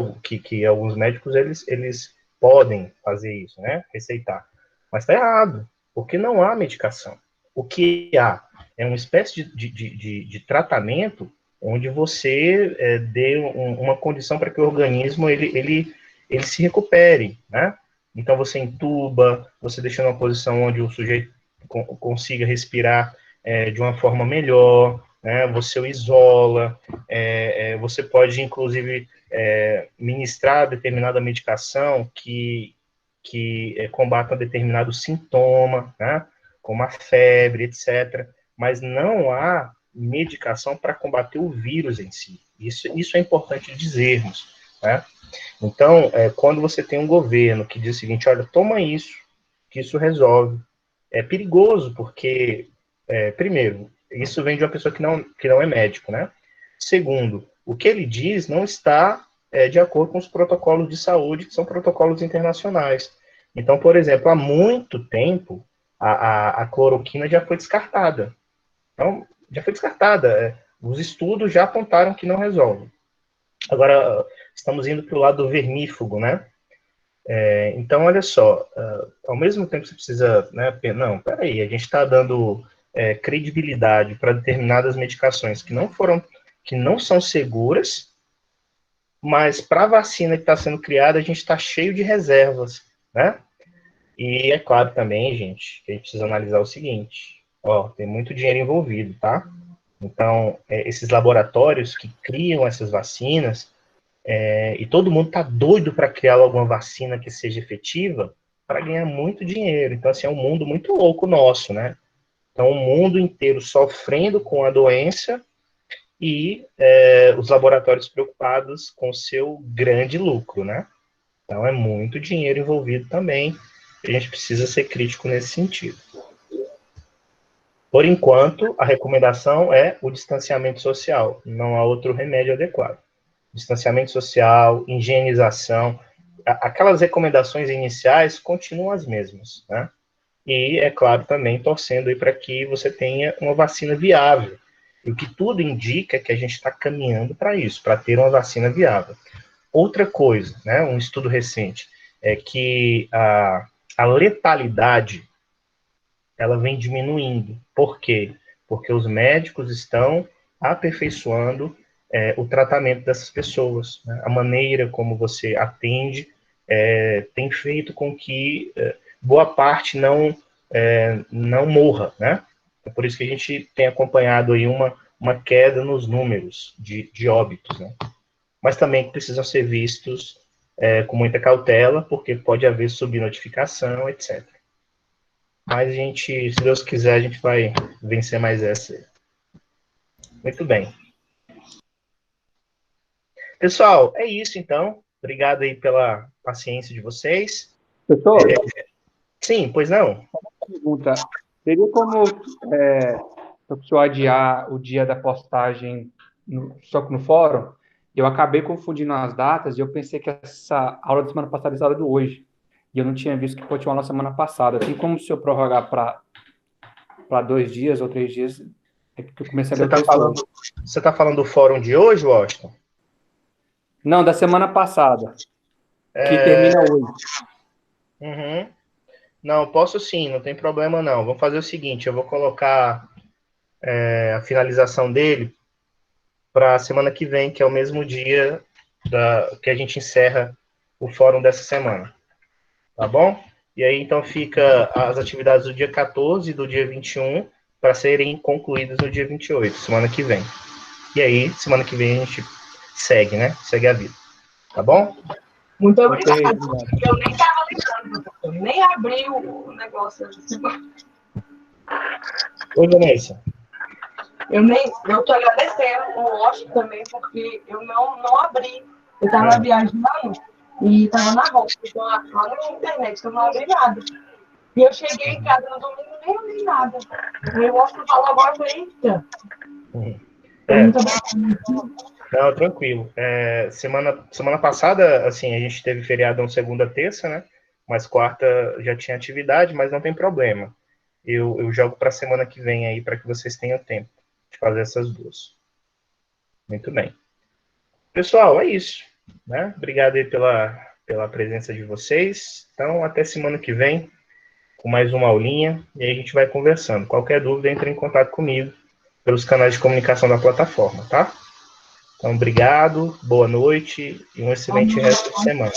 alguns médicos, eles podem fazer isso, né? Receitar. Mas tá errado, porque não há medicação. O que há é uma espécie de tratamento onde você dê uma condição para que o organismo ele se recupere, né? Então você entuba, você deixa numa posição onde o sujeito consiga respirar de uma forma melhor, né? Você o isola, você pode inclusive ministrar determinada medicação que combata determinado sintoma, né? Como a febre, etc. Mas não há medicação para combater o vírus em si. Isso é importante dizermos, né? Então, quando você tem um governo que diz o seguinte, olha, toma isso, que isso resolve, é perigoso, porque, primeiro, isso vem de uma pessoa que não é médico, né? Segundo, o que ele diz não está de acordo com os protocolos de saúde, que são protocolos internacionais. Então, por exemplo, há muito tempo, a cloroquina já foi descartada. Então, já foi descartada. Os estudos já apontaram que não resolve. Agora, estamos indo para o lado vermífugo, né? Então, olha só, ao mesmo tempo que você precisa, né, não, peraí, a gente está dando credibilidade para determinadas medicações que não são seguras, mas para a vacina que está sendo criada, a gente está cheio de reservas, né? E é claro também, gente, que a gente precisa analisar o seguinte, ó, tem muito dinheiro envolvido, tá? Então, esses laboratórios que criam essas vacinas, e todo mundo está doido para criar alguma vacina que seja efetiva para ganhar muito dinheiro. Então, assim, é um mundo muito louco nosso, né? Então, o mundo inteiro sofrendo com a doença e os laboratórios preocupados com o seu grande lucro, né? Então, é muito dinheiro envolvido também. A gente precisa ser crítico nesse sentido. Por enquanto, a recomendação é o distanciamento social. Não há outro remédio adequado. Distanciamento social, higienização, aquelas recomendações iniciais continuam as mesmas, né? E, é claro, também torcendo aí para que você tenha uma vacina viável. E o que tudo indica é que a gente está caminhando para isso, para ter uma vacina viável. Outra coisa, né, um estudo recente, é que a letalidade ela vem diminuindo. Por quê? Porque os médicos estão aperfeiçoando o tratamento dessas pessoas. Né? A maneira como você atende tem feito com que boa parte não morra, né? É por isso que a gente tem acompanhado aí uma queda nos números de óbitos, né? Mas também precisam ser vistos com muita cautela, porque pode haver subnotificação, etc. Mas a gente, se Deus quiser, a gente vai vencer mais essa. Muito bem. Pessoal, é isso então. Obrigado aí pela paciência de vocês. Professor, Sim, pois não? pergunta. Teria como o senhor adiar o dia da postagem só que no fórum? Eu acabei confundindo as datas e eu pensei que essa aula da semana passada era a aula do hoje. E eu não tinha visto que continuou na semana passada. Tem como o senhor prorrogar para 2 dias ou 3 dias? É que eu comecei a ler o texto. Você está falando do fórum de hoje, Washington? Não, da semana passada. Que termina hoje. Uhum. Não, posso sim, não tem problema não. Vamos fazer o seguinte, eu vou colocar a finalização dele para a semana que vem, que é o mesmo dia que a gente encerra o fórum dessa semana. Tá bom? E aí, então, fica as atividades do dia 14 e do dia 21 para serem concluídas no dia 28, semana que vem. E aí, semana que vem a gente segue, né? Segue a vida. Tá bom? Muito obrigada. Eu nem estava lembrando, professor. Nem abri o negócio. Oi, Vanessa. Eu estou agradecendo o Washington também, porque eu não abri. Eu estava viajando e estava na roça. Então, lá não tinha internet, então eu não abri nada. E eu cheguei em casa no domingo e nem abri nada. Aí o Washington falou agora, eu falei, eita. Muito obrigada. Não, tranquilo. Semana passada, assim, a gente teve feriadão segunda, terça, né? Mas quarta já tinha atividade, mas não tem problema. Eu jogo para a semana que vem aí para que vocês tenham tempo de fazer essas duas. Muito bem. Pessoal, é isso. Né? Obrigado aí pela presença de vocês. Então, até semana que vem, com mais uma aulinha, e aí a gente vai conversando. Qualquer dúvida, entre em contato comigo pelos canais de comunicação da plataforma, tá? Então, obrigado, boa noite e um excelente resto de semana.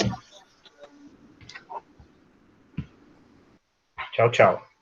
Tchau, tchau.